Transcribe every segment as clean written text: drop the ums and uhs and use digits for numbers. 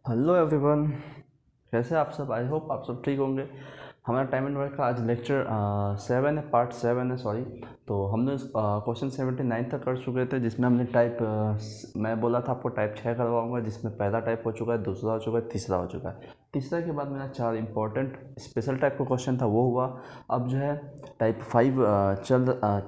Hello everyone, कैसे आप सब। आई होप आप सब ठीक होंगे। हमारा टाइम एंड वर्क का आज लेक्चर 7 है, पार्ट 7 है सॉरी। तो हमने क्वेश्चन 79 तक कर चुके थे, जिसमें हमने टाइप मैं बोला था आपको टाइप 6 करवाऊंगा, जिसमें पहला टाइप हो चुका है, दूसरा हो चुका है, तीसरा हो चुका है। तीसरा के बाद मेरा 4 इंपॉर्टेंट स्पेशल टाइप का क्वेश्चन था वो हुआ। अब जो है टाइप 5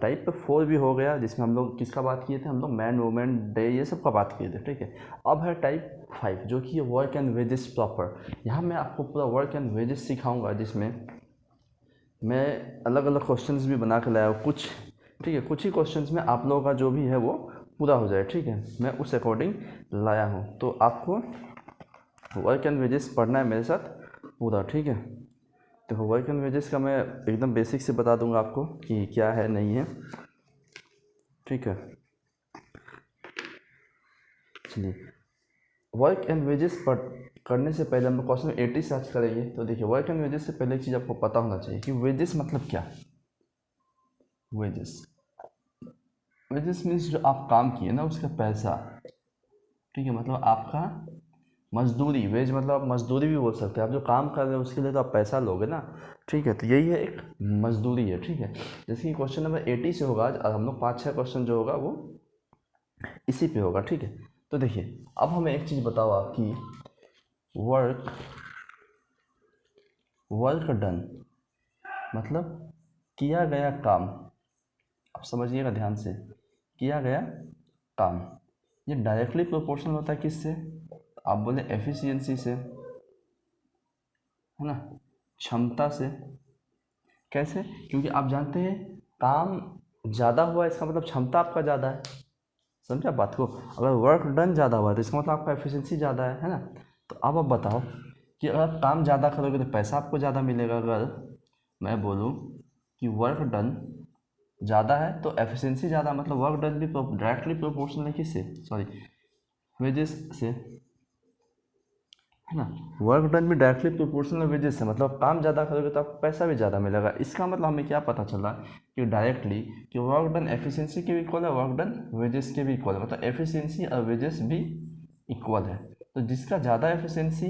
टाइप 4 भी हो गया, जिसमें हम लोग किसका बात किए थे, हम लोग मैन वुमेन डे ये सब का बात किए थे, ठीक है। अब है टाइप 5 जो कि वर्क एंड वेजेस प्रॉपर। यहाँ मैं आपको पूरा वर्क एंड वेजेस सिखाऊंगा, जिसमें मैं अलग अलग क्वेश्चंस भी बना के लाया हूँ कुछ, ठीक है। कुछ ही क्वेश्चंस में आप लोगों का जो भी है वो पूरा हो जाए, ठीक है। मैं उस अकॉर्डिंग लाया हूँ, तो आपको वर्क एंड वेजेस पढ़ना है मेरे साथ पूरा, ठीक है। तो वर्क एंड वेजेस का मैं एकदम बेसिक से बता दूंगा आपको कि क्या है नहीं है, ठीक है। चलिए, वर्क एंड वेजेस करने से पहले हम लोग क्वेश्चन 80 सर्च करेंगे। तो देखिए, वर्क एंड वेजेस से पहले एक चीज़ आपको पता होना चाहिए कि वेजेस मतलब क्या। वेजेस वेजेस मीन्स जो आप काम किए ना उसका पैसा, ठीक है। मतलब आपका मजदूरी, वेज मतलब आप मजदूरी भी बोल सकते हैं। आप जो काम कर रहे हैं उसके लिए तो आप पैसा लोगे ना, ठीक है। तो यही है, एक मजदूरी है, ठीक है। जैसे कि क्वेश्चन नंबर 80 से होगा आज, और हम लोग 5-6 क्वेश्चन जो होगा वो इसी पे होगा, ठीक है। तो देखिए, अब हमें एक चीज़ बताओ आपकी, वर्क वर्क डन मतलब किया गया काम। आप समझिएगा ध्यान से, किया गया काम ये डायरेक्टली प्रोपोर्शनल होता है किससे, आप बोले एफिशिएंसी से, है ना, क्षमता से। कैसे? क्योंकि आप जानते हैं काम ज़्यादा हुआ इसका मतलब क्षमता आपका ज़्यादा है। समझा बात को? अगर वर्क डन ज़्यादा हुआ तो इसका मतलब आपका एफिशिएंसी ज़्यादा है ना। तो अब आप बताओ कि अगर आप काम ज़्यादा करोगे तो पैसा आपको ज़्यादा मिलेगा। अगर मैं बोलूँ कि वर्क डन ज़्यादा है तो एफिशिएंसी ज़्यादा, मतलब वर्क डन भी डायरेक्टली प्रोपोर्शनल है किससे, सॉरी, वेजेस से, है ना। वर्क डन भी डायरेक्टली प्रोपोर्शनल वेजेस से, मतलब काम ज़्यादा करोगे तो आपको पैसा भी ज़्यादा मिलेगा। इसका मतलब हमें क्या पता चला कि डायरेक्टली कि वर्क डन एफिशिएंसी के भी इक्वल है, वर्क डन वेजेस के भी इक्वल है, मतलब एफिशिएंसी और वेजेस भी इक्वल है। तो जिसका ज़्यादा एफिशिएंसी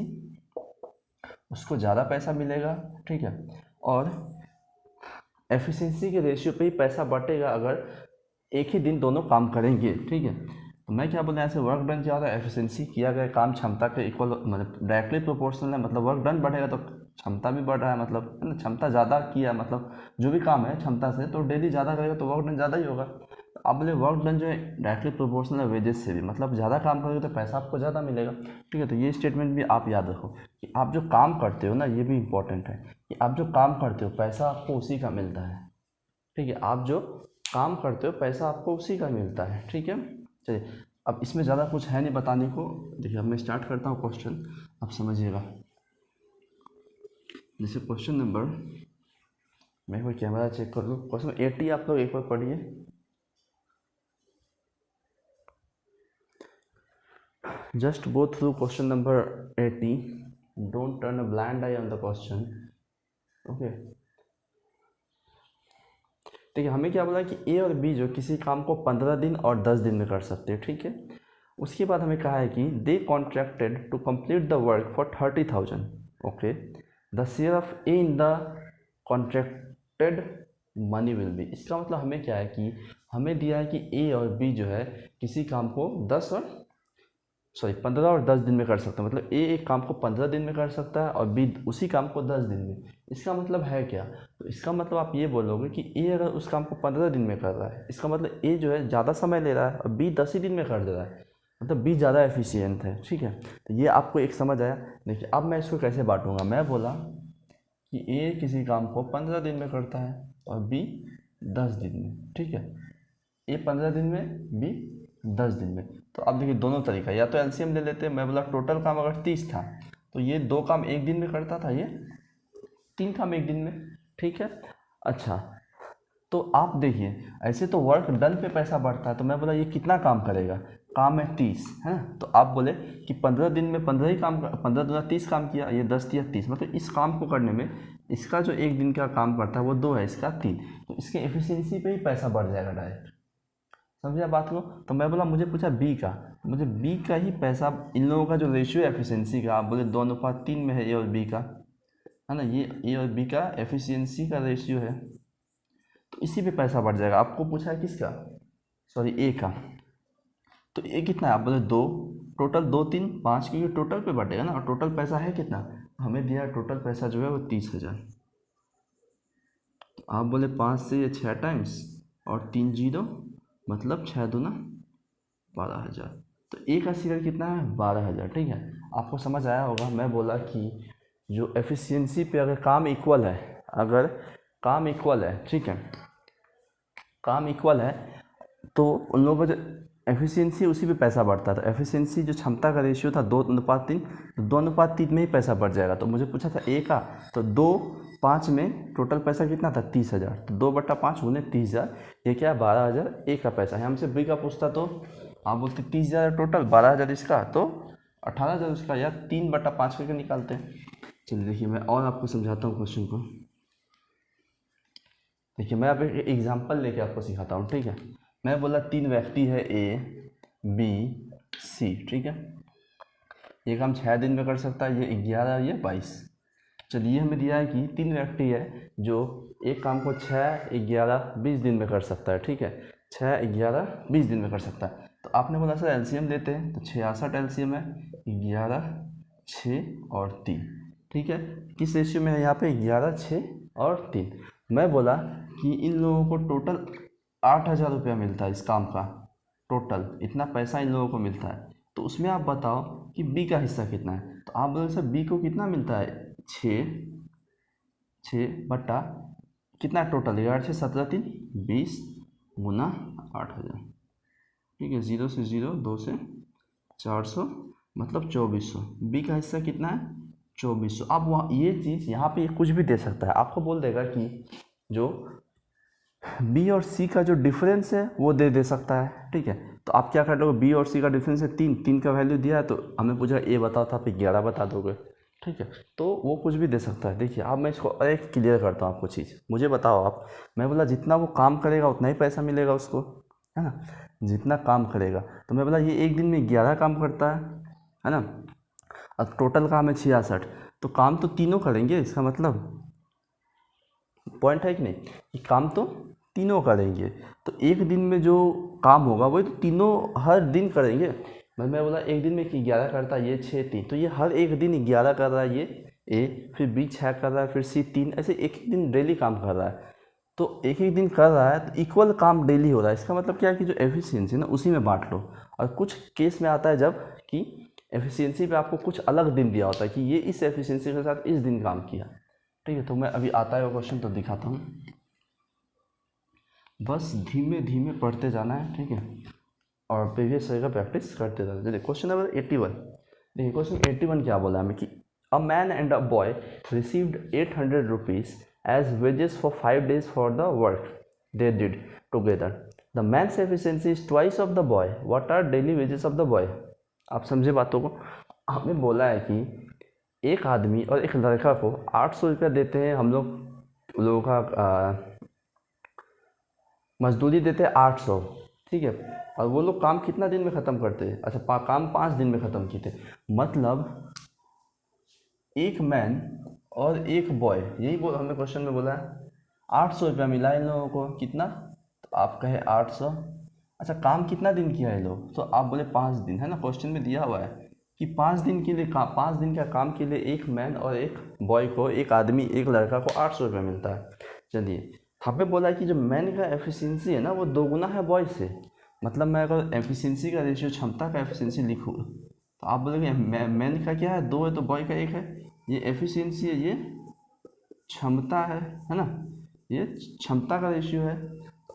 उसको ज़्यादा पैसा मिलेगा, ठीक है। और एफिशिएंसी के रेशियो पे ही पैसा बटेगा अगर एक ही दिन दोनों काम करेंगे, ठीक है। तो मैं क्या बोला, ऐसे वर्क डन क्या होता है, एफिशिएंसी किया गया काम क्षमता के इक्वल, मतलब डायरेक्टली प्रोपोर्शनल है। मतलब वर्क डन बढ़ेगा तो क्षमता भी बढ़ रहा है, मतलब है ना, क्षमता ज़्यादा किया, मतलब जो भी काम है क्षमता से, तो डेली ज़्यादा करेगा तो वर्क डन ज़्यादा ही होगा। तो आप बोले वर्क डन जो है डायरेक्टली प्रोपोर्शनल है वेजेस से भी, मतलब ज़्यादा काम करोगे तो पैसा आपको ज़्यादा मिलेगा, ठीक है। तो ये स्टेटमेंट भी आप याद रखो कि आप जो काम करते हो ना, ये भी इंपॉर्टेंट है कि आप जो काम करते हो पैसा आपको उसी का मिलता है, ठीक है। आप जो काम करते हो पैसा आपको उसी का मिलता है, ठीक है। चलिए, अब इसमें ज़्यादा कुछ है नहीं बताने को। देखिए, अब मैं स्टार्ट करता हूँ क्वेश्चन, आप समझिएगा। जैसे क्वेश्चन नंबर, मैं एक बार कैमरा चेक कर लूँ। क्वेश्चन 80 आप लोग एक बार पढ़िए। Just go through question number 80, don't turn a blind I on the question, okay. ठीक है, हमें क्या बोला कि ए और बी जो किसी काम को 15 दिन और 10 दिन में कर सकते हैं, ठीक है। उसके बाद हमें कहा है कि they contracted to complete the work for 30,000, okay. The share of A in the contracted money will be. इसका मतलब हमें क्या है कि हमें दिया है कि ए और बी जो है किसी काम को 15 और 10 दिन में कर सकता है। मतलब ए एक काम को 15 दिन में कर सकता है और बी उसी काम को 10 दिन में। इसका मतलब है क्या? तो इसका मतलब आप ये बोलोगे कि ए अगर उस काम को 15 दिन में कर रहा है, इसका मतलब ए जो है ज़्यादा समय ले रहा है और बी 10 ही दिन में कर दे रहा है, मतलब बी ज़्यादा एफिशिएंट है, ठीक है। तो ये आपको एक समझ आया। देखिए, अब मैं इसको कैसे बांटूंगा। मैं बोला कि ए किसी काम को 15 दिन में करता है और बी 10 दिन में, ठीक है। ए 15 दिन में, बी 10 दिन में। तो अब देखिए, दोनों तरीका, या तो एलसीएम ले लेते हैं। मैं बोला टोटल काम अगर 30 था तो ये 2 काम एक दिन में करता था, ये 3 काम एक दिन में, ठीक है। अच्छा, तो आप देखिए, ऐसे तो वर्क डन पे पैसा बढ़ता है, तो मैं बोला ये कितना काम करेगा, काम है 30, है ना। तो आप बोले कि 15 दिन में 15 ही काम, 15 दूना 30 काम किया, ये 10 दिया 30, मतलब इस काम को करने में इसका जो एक दिन का काम करता है वो 2 है, इसका 3, तो इसके एफिशिएंसी पे ही पैसा बढ़ जाएगा डायरेक्ट, समझे बात को। तो मैं बोला मुझे पूछा बी का, मुझे बी का ही पैसा, इन लोगों का जो रेशियो है एफिशिएंसी का, आप बोले 2:3 में है ए और बी का, है ना, ये ए और बी का एफिशिएंसी का रेशियो है, तो इसी पे पैसा बढ़ जाएगा। आपको पूछा है किसका, सॉरी ए का, तो ए कितना है, आप बोले 2, टोटल 2 3 5, क्योंकि टोटल पे बढ़ेगा ना, और टोटल पैसा है कितना, हमें दिया टोटल पैसा जो है वो 30,000। तो आप बोले 5 से ये 6 टाइम्स और 3 जीरो, मतलब 6 दूना 12,000। तो ए का सीरियल कितना है, 12,000। ठीक है, आपको समझ आया होगा। मैं बोला कि जो एफिशिएंसी पे अगर काम इक्वल है, अगर काम इक्वल है, ठीक है, काम इक्वल है, तो उन लोगों का जो एफिशिएंसी उसी पे पैसा बढ़ता था। एफिशिएंसी जो क्षमता का रेशियो था 2:3, तो 2:3 में ही पैसा बढ़ जाएगा। तो मुझे पूछा था ए का, तो 2:5 में टोटल पैसा कितना था, 30,000, तो 2/5 गुने 30,000, ये क्या, 12,000 ए का पैसा है। हमसे बी का पूछता तो आप बोलते 30,000 टोटल, 12,000 इसका, तो 18,000 उसका, या 3/5 करके निकालते हैं। चलिए देखिए, मैं और आपको समझाता हूँ क्वेश्चन को। देखिए, मैं अब एक एग्जाम्पल लेके आपको सिखाता हूँ। ठीक है, मैं बोला 3 व्यक्ति है, ए बी सी, ठीक है, ये काम 6 दिन में कर सकता है, ये 11, ये 22। चलिए हमें दिया है कि 3 व्यक्ति है जो एक काम को 6, 11, 20 दिन में कर सकता है। ठीक है, 6, 11, 20 दिन में कर सकता है। तो आपने बोला सर एलसीएम लेते हैं, तो 66 एलसीएम है, 11, 6 और 3। ठीक है, किस रेशियो में है यहाँ पे, 11, 6 और 3। मैं बोला कि इन लोगों को टोटल 8,000 रुपया मिलता है इस काम का, टोटल इतना पैसा इन लोगों को मिलता है। तो उसमें आप बताओ कि बी का हिस्सा कितना है। तो आप बोले सर बी को कितना मिलता है, 6 बटा कितना टोटल, 11 6 17 3 20 गुना 8,000। ठीक है, 0 से 0, 2 से 400, मतलब 2400। बी का हिस्सा कितना है, 2400। अब वहाँ ये चीज़ यहाँ पे कुछ भी दे सकता है, आपको बोल देगा कि जो बी और सी का जो डिफरेंस है वो दे सकता है। ठीक है, तो आप क्या कर लोगे, बी और सी का डिफरेंस है 3 का वैल्यू दिया है, तो हमें पूछा ए बताओ, था आप 11 बता दोगे। ठीक है, तो वो कुछ भी दे सकता है। देखिए अब मैं इसको एक क्लियर करता हूँ आपको चीज़, मुझे बताओ आप, मैं बोला जितना वो काम करेगा उतना ही पैसा मिलेगा उसको, है ना, जितना काम करेगा। तो मैं बोला ये एक दिन में 11 काम करता है ना, अब टोटल काम है 66, तो काम तो तीनों करेंगे, इसका मतलब पॉइंट है कि नहीं, कि काम तो तीनों करेंगे। तो एक दिन में जो काम होगा वही तो तीनों हर दिन करेंगे। मैं बोला एक दिन में कि 11 करता है, ये 6 3, तो ये हर एक दिन 11 कर रहा है ये ए, फिर बी 6 कर रहा है, फिर सी 3, ऐसे एक एक दिन डेली काम कर रहा है। तो एक एक दिन कर रहा है तो इक्वल काम डेली हो रहा है। इसका मतलब क्या है कि जो एफिशिएंसी ना उसी में बांट लो। और कुछ केस में आता है जब कि एफिशिएंसी पे आपको कुछ अलग दिन दिया होता है कि ये इस एफिशिएंसी के साथ इस दिन काम किया। ठीक है, तो मैं अभी आता है वो क्वेश्चन तो दिखाता हूँ, बस धीमे धीमे पढ़ते जाना है। ठीक है, और प्रीवियस ईयर का प्रैक्टिस करते जाना। चलिए क्वेश्चन नंबर 81। देखिए क्वेश्चन 81 क्या बोला हमें कि a man and a boy received 800 rupees as wages for 5 days for the work they did together. The man's efficiency is twice of the boy, what are daily wages of the boy. आप समझे बातों को। हमें बोला है कि एक आदमी और एक लड़का को 800 रुपया देते हैं, हम लोगों का मजदूरी देते हैं 800। ठीक है, और वो लोग काम कितना दिन में ख़त्म करते हैं, अच्छा काम 5 दिन में ख़त्म किए थे। मतलब एक मैन और एक बॉय, यही बोल हमने क्वेश्चन में बोला है, 800 रुपया मिला इन लोगों को, कितना, तो आप कहे 800। अच्छा काम कितना दिन किया है लोग, तो आप बोले 5 दिन, है ना, क्वेश्चन में दिया हुआ है कि 5 दिन के लिए 5 दिन का काम के लिए एक मैन और एक बॉय को, एक आदमी एक लड़का को 800 रुपया मिलता है। चलिए हमें बोला कि जो मैन का एफिशिएंसी है ना वो 2 गुना है बॉय से। मतलब मैं अगर एफिशिएंसी का रेशियो, क्षमता का एफिशिएंसी लिखूँ, तो आप बोलेंगे मैन का क्या है, 2 है, तो बॉय का 1 है। ये एफिशिएंसी है, ये क्षमता है ना, ये क्षमता का रेशियो है।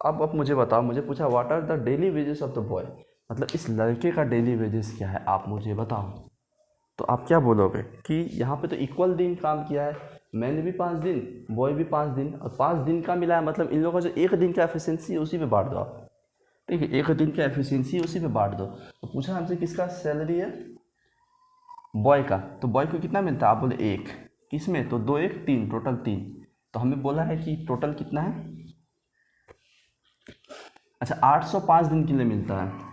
अब मुझे बताओ, मुझे पूछा what are the daily wages of the boy, मतलब इस लड़के का डेली वेजेस क्या है, आप मुझे बताओ। तो आप क्या बोलोगे कि यहाँ पे तो इक्वल दिन काम किया है, मैंने भी 5 दिन, बॉय भी 5 दिन, और 5 दिन का मिला है, मतलब इन लोगों का जो एक दिन का एफिशिएंसी है उसी पे बांट दो आप। ठीक है, एक दिन का एफिशिएंसी उसी पे बांट दो। तो पूछा हमसे किसका सैलरी है, बॉय का, तो बॉय को कितना मिलता है, आप बोले 1, किस में, तो 2 1 3, टोटल 3। तो हमें बोला है कि टोटल कितना है, अच्छा 805 दिन के लिए मिलता है।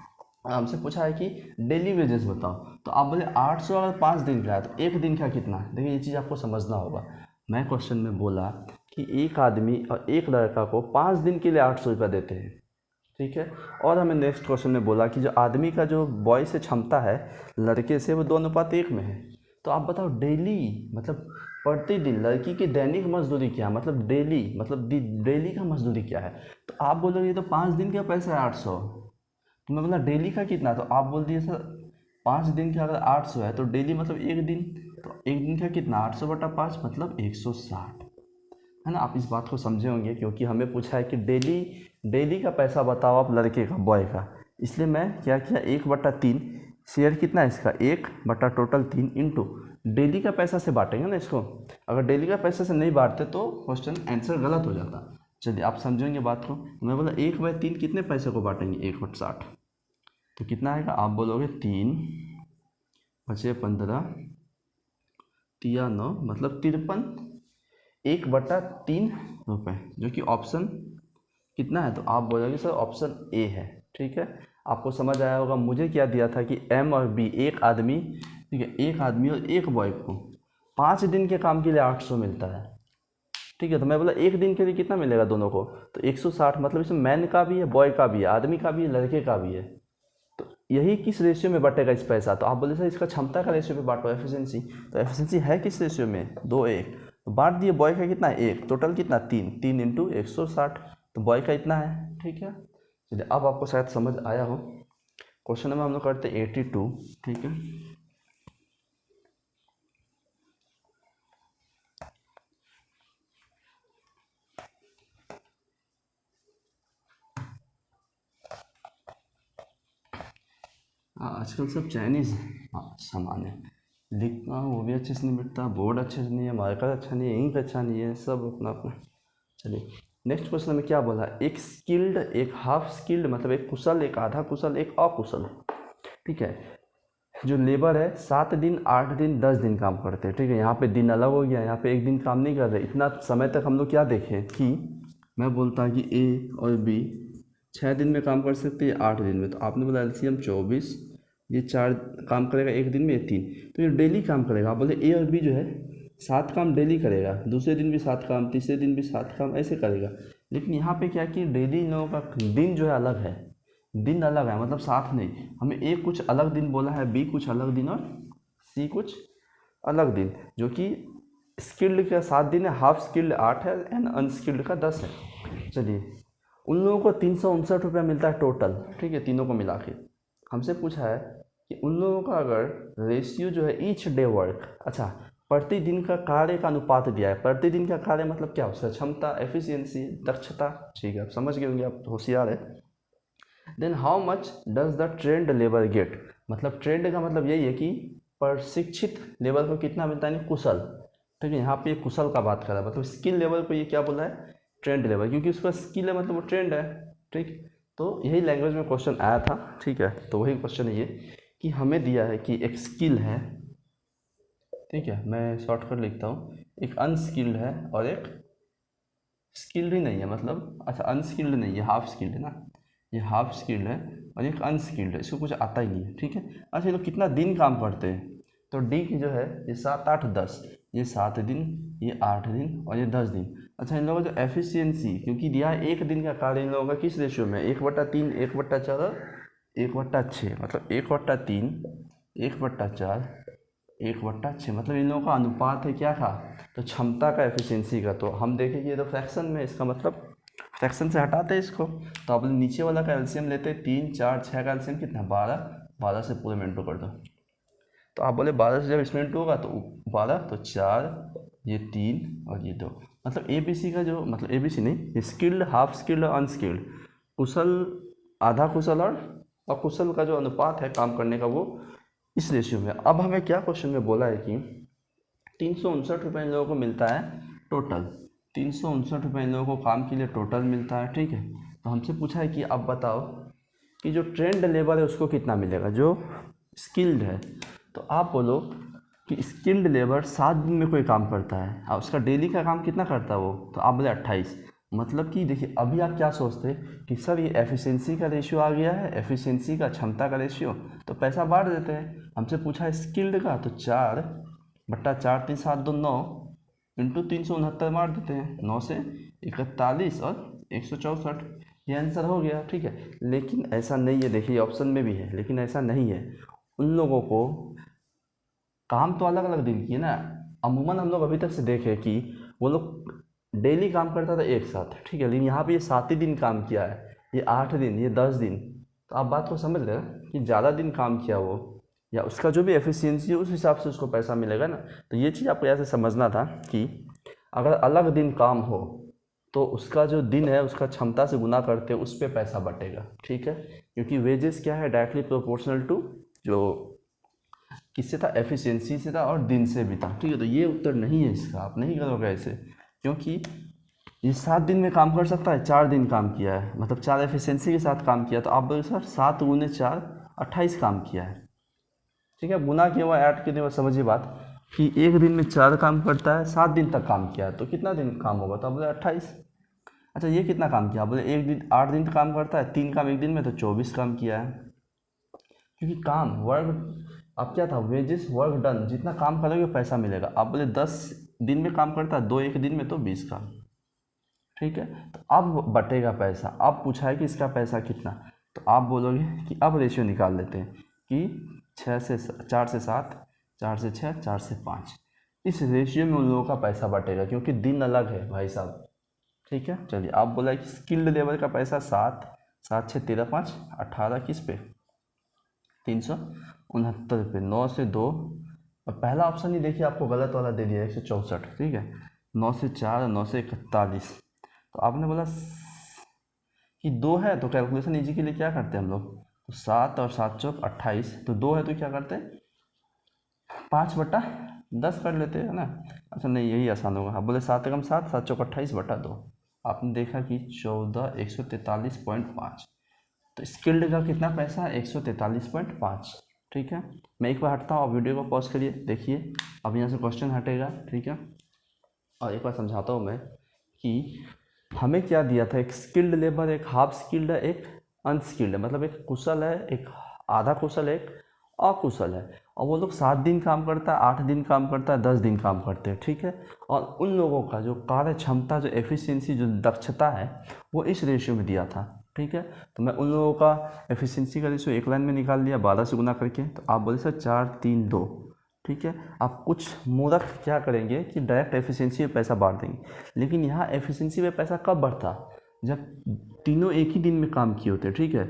हमसे पूछा है कि डेली वेजेस बताओ, तो आप बोले 800 अगर 5 दिन का है तो एक दिन का कितना है। देखिए ये चीज़ आपको समझना होगा। मैं क्वेश्चन में बोला कि एक आदमी और एक लड़का को 5 दिन के लिए 800 रुपये देते हैं, ठीक है। और हमें नेक्स्ट क्वेश्चन में बोला कि जो आदमी का जो बॉय से क्षमता है लड़के से वो 2:1 में है। तो आप बताओ डेली मतलब प्रतिदिन लड़की की दैनिक मजदूरी क्या है, मतलब डेली मतलब डेली का मजदूरी क्या है। तो आप बोलोगे ये तो 5 दिन का पैसा है 800, तो मैं बोला डेली का कितना, तो आप बोल दिए सर 5 दिन का अगर 800 है तो डेली मतलब एक दिन, तो एक दिन का कितना 800/5 मतलब 160, है ना। आप इस बात को समझे होंगे क्योंकि हमें पूछा है कि डेली डेली का पैसा बताओ आप लड़के का बॉय का, इसलिए मैं क्या किया 1/3 शेयर कितना है इसका 1 टोटल 3 इंटू डेली का पैसा से बांटेंगे ना इसको। अगर डेली का पैसा से नहीं बांटते तो क्वेश्चन आंसर गलत हो जाता। चलिए आप समझेंगे बात को। मैं बोला 1/3 कितने पैसे को बांटेंगे 1/60, तो कितना आएगा आप बोलोगे 3 बचे 15 तिया 9 मतलब 53 1/3 रुपये, जो कि ऑप्शन कितना है, तो आप बोलोगे सर ऑप्शन ए है, ठीक है। आपको समझ आया होगा। मुझे क्या दिया था कि एम और बी एक आदमी, ठीक है, एक आदमी और एक बॉय को 5 दिन के काम के लिए 800 मिलता है, ठीक है। तो मैं बोला एक दिन के लिए कितना मिलेगा दोनों को, तो 160 मतलब इसमें मैन का भी है बॉय का भी है आदमी का भी है लड़के का भी है। तो यही किस रेशियो में बटेगा इस पैसा, तो आप बोले सर इसका क्षमता का रेशियो पे बांटो एफिशिएंसी, तो एफिशिएंसी है किस रेशियो में 2:1, तो बांट दिए। बॉय का कितना है 1, टोटल कितना 3 इंटू 160, तो बॉय का इतना है, ठीक है। चलिए अब आपको शायद समझ आया हो। क्वेश्चन नंबर हम लोग करते 82, ठीक है। हाँ आजकल सब चाइनीज़ सामान है, लिखना वो भी अच्छे से नहीं मिटता, बोर्ड अच्छे से नहीं है, मार्कर अच्छा नहीं है, इंक अच्छा नहीं है, सब अपना अपना। चलिए नेक्स्ट क्वेश्चन में क्या बोला, एक स्किल्ड एक हाफ स्किल्ड मतलब एक कुशल एक आधा कुशल एक अकुशल, ठीक है। जो लेबर है 7 दिन 8 दिन 10 दिन काम करते हैं, ठीक है। यहाँ पे दिन अलग हो गया, यहाँ पे एक दिन काम नहीं कर रहे। इतना समय तक हम लोग क्या देखें कि मैं बोलता कि ए और बी 6 दिन में काम कर सकते हैं 8 दिन में, तो आपने बोला एलसीएम 24, ये 4 काम करेगा एक दिन में, ये 3, तो ये डेली काम करेगा। आप बोले ए और बी जो है 7 काम डेली करेगा, दूसरे दिन भी 7 काम, तीसरे दिन भी 7 काम, ऐसे करेगा। लेकिन यहाँ पे क्या कि डेली इन लोगों का दिन जो है अलग है, दिन अलग है, मतलब साथ नहीं। हमें ए कुछ अलग दिन बोला है, बी कुछ अलग दिन और सी कुछ अलग दिन, जो कि स्किल्ड का 7 दिन है, हाफ स्किल्ड 8 है एंड अनस्किल्ड का 10 है। चलिए उन लोगों को 359 मिलता है टोटल, ठीक है, तीनों को मिला के। हमसे पूछा है कि उन लोगों का अगर रेशियो जो है ईच डे वर्क, अच्छा प्रतिदिन का कार्य का अनुपात दिया है। प्रतिदिन का कार्य मतलब क्या उसका क्षमता एफिशिएंसी दक्षता, ठीक है आप समझ गए होंगे, आप होशियार है। Then how much does the trained labour get, मतलब ट्रेंड का मतलब यही है कि प्रशिक्षित लेबर को कितना मिलता है, यानी कुशल, ठीक है। यहाँ पे कुशल का बात कर रहा है, मतलब स्किल लेवल को ये क्या बोला है ट्रेंड लेवल, क्योंकि उसका स्किल है मतलब वो ट्रेंड है, ठीक। तो यही लैंग्वेज में क्वेश्चन आया था, ठीक है। तो वही क्वेश्चन है ये कि हमें दिया है कि एक स्किल है, ठीक है, मैं शॉर्टकट लिखता हूँ, एक अनस्किल्ड है और एक स्किल्ड ही नहीं है, मतलब अच्छा अनस्किल्ड नहीं है, हाफ स्किल्ड है ना, ये हाफ स्किल्ड है और एक अनस्किल्ड है, इसको कुछ आता ही नहीं है, ठीक है। अच्छा ये लोग कितना दिन काम करते हैं, तो डी की जो है ये 7 8 10, ये 7 दिन ये 8 दिन और ये 10 दिन। अच्छा इन लोगों का जो एफिशिएंसी, क्योंकि दिया है एक दिन का कार्य, इन लोगों का किस रेशियो में 1/3 1/4 1/6, मतलब 1/3 1/4 1/6, मतलब इन लोगों का अनुपात है क्या का, तो क्षमता का एफिशिएंसी का। तो हम देखेंगे ये तो फ्रैक्शन में, इसका मतलब फ्रैक्शन से हटाते हैं इसको, तो आप नीचे वाला का एलसीएम लेते हैं 3 4 6 का एलसीएम कितना 12, 12 से पूरे में इंटू कर दो। तो आप बोले 12 से जब इसमें इंटू होगा तो 12, तो 4 ये 3 और ये 2, मतलब ए बी सी का जो मतलब ए बी सी नहीं, स्किल्ड हाफ स्किल्ड और अनस्किल्ड, कुशल आधा कुशल और अकुशल का जो अनुपात है काम करने का वो इस रेशियो में। अब हमें क्या क्वेश्चन में बोला है कि 359 इन लोगों को मिलता है टोटल, 359 इन लोगों को काम के लिए टोटल मिलता है, ठीक है। तो हमसे पूछा है कि अब बताओ कि जो ट्रेंड लेबर है उसको कितना मिलेगा जो स्किल्ड है। तो आप बोलो कि स्किल्ड लेबर 7 दिन में कोई काम करता है और उसका डेली का काम कितना करता है वो, तो आप बोले 28, मतलब कि देखिए अभी आप क्या सोचते हैं कि सर ये एफिशिएंसी का रेशियो आ गया है, एफिशिएंसी का क्षमता का रेशियो, तो पैसा बांट देते हैं। हमसे पूछा है स्किल्ड का, तो 4/4 3 7 2 9 इंटू 369 मार देते हैं, 9 से 41 और 164, ये आंसर हो गया। ठीक है, लेकिन ऐसा नहीं है, देखिए ऑप्शन में भी है लेकिन ऐसा नहीं है। उन लोगों को काम तो अलग अलग दिन किए ना। अमूमन हम लोग अभी तक से देखे कि वो लोग डेली काम करता था एक साथ, ठीक है, लेकिन यहाँ पे ये 7 ही दिन काम किया है, ये 8 दिन, ये 10 दिन, तो आप बात को समझ रहे हैं कि ज़्यादा दिन काम किया वो, या उसका जो भी एफिशिएंसी है उस हिसाब से उसको पैसा मिलेगा ना। तो ये चीज़ आपको ऐसे समझना था कि अगर अलग दिन काम हो तो उसका जो दिन है उसका क्षमता से गुना करते उस पर पैसा बटेगा। ठीक है, क्योंकि वेजेस क्या है, डायरेक्टली प्रोपोर्शनल टू जो किससे था, एफिशिएंसी से था और दिन से भी था। ठीक है, तो ये उत्तर नहीं है इसका, आप नहीं करोगे ऐसे, क्योंकि ये 7 दिन में काम कर सकता है, 4 दिन काम किया है, मतलब 4 एफिशिएंसी के साथ काम किया, तो आप बोले सर 7 × 4 28 काम किया है। ठीक है, गुना किया हुआ ऐड किया हुआ, समझिए बात कि एक दिन में 4 काम करता है, 7 दिन तक काम किया है, तो कितना दिन काम होगा, तो आप बोले 28। अच्छा ये कितना काम किया, बोले एक दिन 8 दिन काम करता है, 3 काम एक दिन में, तो 24 काम किया है। क्योंकि काम वर्क अब क्या था, वेजेस वर्क डन, जितना काम करोगे पैसा मिलेगा। आप बोले 10 दिन में काम करता है, 2 एक दिन में, तो 20 काम। ठीक है, तो अब बटेगा पैसा। अब पूछा है कि इसका पैसा कितना, तो आप बोलोगे कि अब रेशियो निकाल लेते हैं कि 4 से 7, 4 से 6, 4 से 5, इस रेशियो में उन लोगों का पैसा बटेगा, क्योंकि दिन अलग है भाई साहब। ठीक है, चलिए आप बोला कि स्किल्ड लेबर का पैसा 7, 7 6 13 5 18 किस पे, 369 रुपये, 9 से 2, और पहला ऑप्शन ही देखिए आपको गलत वाला दे दिया 164। ठीक है, 9 से 4, 9 से 41, तो आपने बोला कि 2 है, तो कैलकुलेशन इजी के लिए क्या करते हैं हम लोग, तो 7 और 7 चौक 28, तो 2 है तो क्या करते हैं 5/10 कर लेते हैं ना। अच्छा नहीं, यही आसान होगा। आप बोले 7 एकम 7, 7 चौक 28/2, आपने देखा कि 14 143.5, तो स्किल्ड का कितना पैसा है 143.5। ठीक है, मैं एक बार हटता हूँ, आप वीडियो को पॉज करिए, देखिए अब यहाँ से क्वेश्चन हटेगा। ठीक है, और एक बार समझाता हूँ मैं कि हमें क्या दिया था, एक स्किल्ड लेबर, एक हाफ स्किल्ड है, एक अनस्किल्ड है, मतलब एक कुशल है, एक आधा कुशल है, एक अकुशल है, और वो लोग 7 दिन काम करता है, 8 दिन काम करता है, 10 दिन काम करते हैं। ठीक है, और उन लोगों का जो कार्य क्षमता, जो एफिशिएंसी, जो दक्षता है, वो इस रेशियो में दिया था। ठीक है, तो मैं उन लोगों का एफिशिएंसी का रेशियो एक लाइन में निकाल लिया 12 से गुना करके, तो आप बोले सर 4 3 2। ठीक है, आप कुछ मूर्ख क्या करेंगे कि डायरेक्ट एफिशिएंसी में पैसा बांट देंगे, लेकिन यहाँ एफिशिएंसी में पैसा कब बढ़ता, जब तीनों एक ही दिन में काम किए होते। ठीक है,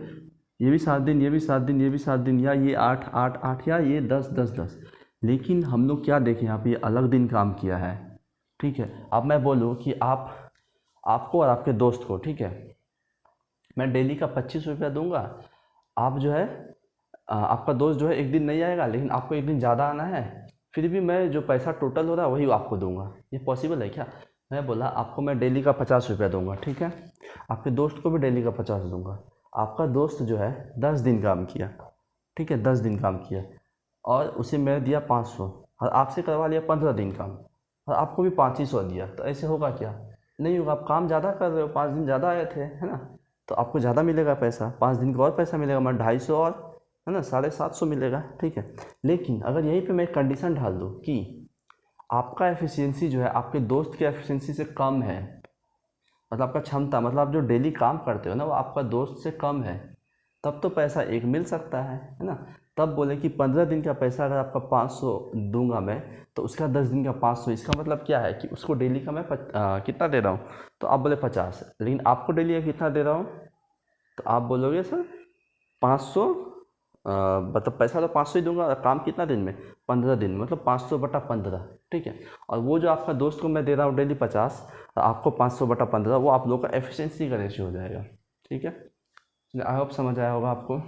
ये भी 7 दिन, ये भी 7 दिन, ये भी 7 दिन, या ये 8 8 8, या ये 10 10 10, लेकिन हम लोग क्या देखें यहाँ पे, ये अलग दिन काम किया है। ठीक है, अब मैं बोलूँ कि आपको और आपके दोस्त को, ठीक है, मैं डेली का 25 रुपया दूंगा, आप जो है आपका दोस्त जो है एक दिन नहीं आएगा, लेकिन आपको एक दिन ज़्यादा आना है, फिर भी मैं जो पैसा टोटल हो रहा है वही आपको दूंगा। ये पॉसिबल है क्या? मैं बोला आपको मैं डेली का 50 रुपया दूंगा, ठीक है, आपके दोस्त को भी डेली का 50 दूंगा। आपका दोस्त जो है 10 दिन काम किया, ठीक है, 10 दिन काम किया, और उसे मैंने दिया 500, और आपसे करवा लिया 15 दिन काम, और आपको भी 500 दिया, तो ऐसे होगा क्या? नहीं होगा। आप काम ज़्यादा कर रहे हो, 5 दिन ज़्यादा आए थे, है ना, तो आपको ज़्यादा मिलेगा पैसा, 5 दिन का और पैसा मिलेगा, मतलब 250 और, है ना, 750 मिलेगा। ठीक है, लेकिन अगर यहीं पे मैं एक कंडीशन डाल दूँ कि आपका एफिशिएंसी जो है आपके दोस्त के एफिशिएंसी से कम है, मतलब आपका क्षमता, मतलब आप जो डेली काम करते हो ना वो आपका दोस्त से कम है, तब तो पैसा एक मिल सकता है ना। तब बोले कि 15 दिन का पैसा अगर आपका 500 दूंगा मैं, तो उसका 10 दिन का 500, इसका मतलब क्या है कि उसको डेली का मैं कितना दे रहा हूँ, तो आप बोले 50, लेकिन आपको डेली का कितना दे रहा हूँ, तो आप बोलोगे सर 500, मतलब पैसा तो 500 ही दूंगा, काम कितना दिन में, 15 दिन, मतलब 500/15। ठीक है, और वो जो आपका दोस्त को मैं दे रहा हूँ डेली 50, आपको 500/15, वो आप लोगों का एफिशिएंसी का रेशियो हो जाएगा। ठीक है, आई होप समझ आया होगा आपको।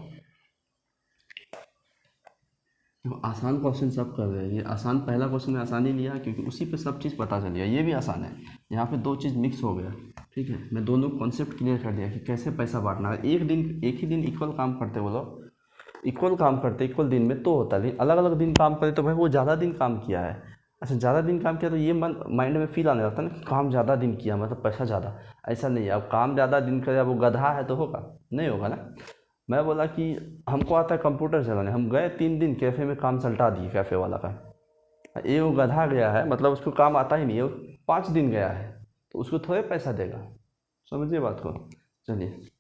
आसान क्वेश्चन सब कर रहे हैं, ये आसान, पहला क्वेश्चन में आसानी लिया क्योंकि उसी पे सब चीज़ पता चल गया, ये भी आसान है, यहाँ पे दो चीज़ मिक्स हो गया। ठीक है, मैं दोनों कॉन्सेप्ट क्लियर कर दिया कि कैसे पैसा बांटना है। एक ही दिन इक्वल काम करते वो लोग, इक्वल काम करते इक्वल दिन में तो होता है, लेकिन अलग अलग दिन काम करे तो भाई वो ज़्यादा दिन काम किया है अच्छा ज़्यादा दिन काम किया तो ये मन माइंड में फील आने लगता है ना कि काम ज़्यादा दिन किया मतलब पैसा ज़्यादा। ऐसा नहीं है, अब काम ज़्यादा दिन करे, अब वो गधा है तो होगा नहीं होगा ना। मैं बोला कि हमको आता है कंप्यूटर चलाने, हम गए 3 दिन कैफ़े में काम सल्टा दिए कैफ़े वाला का। ये वो गधा गया है मतलब उसको काम आता ही नहीं है, वो 5 दिन गया है तो उसको थोड़े पैसा देगा, समझिए बात को। चलिए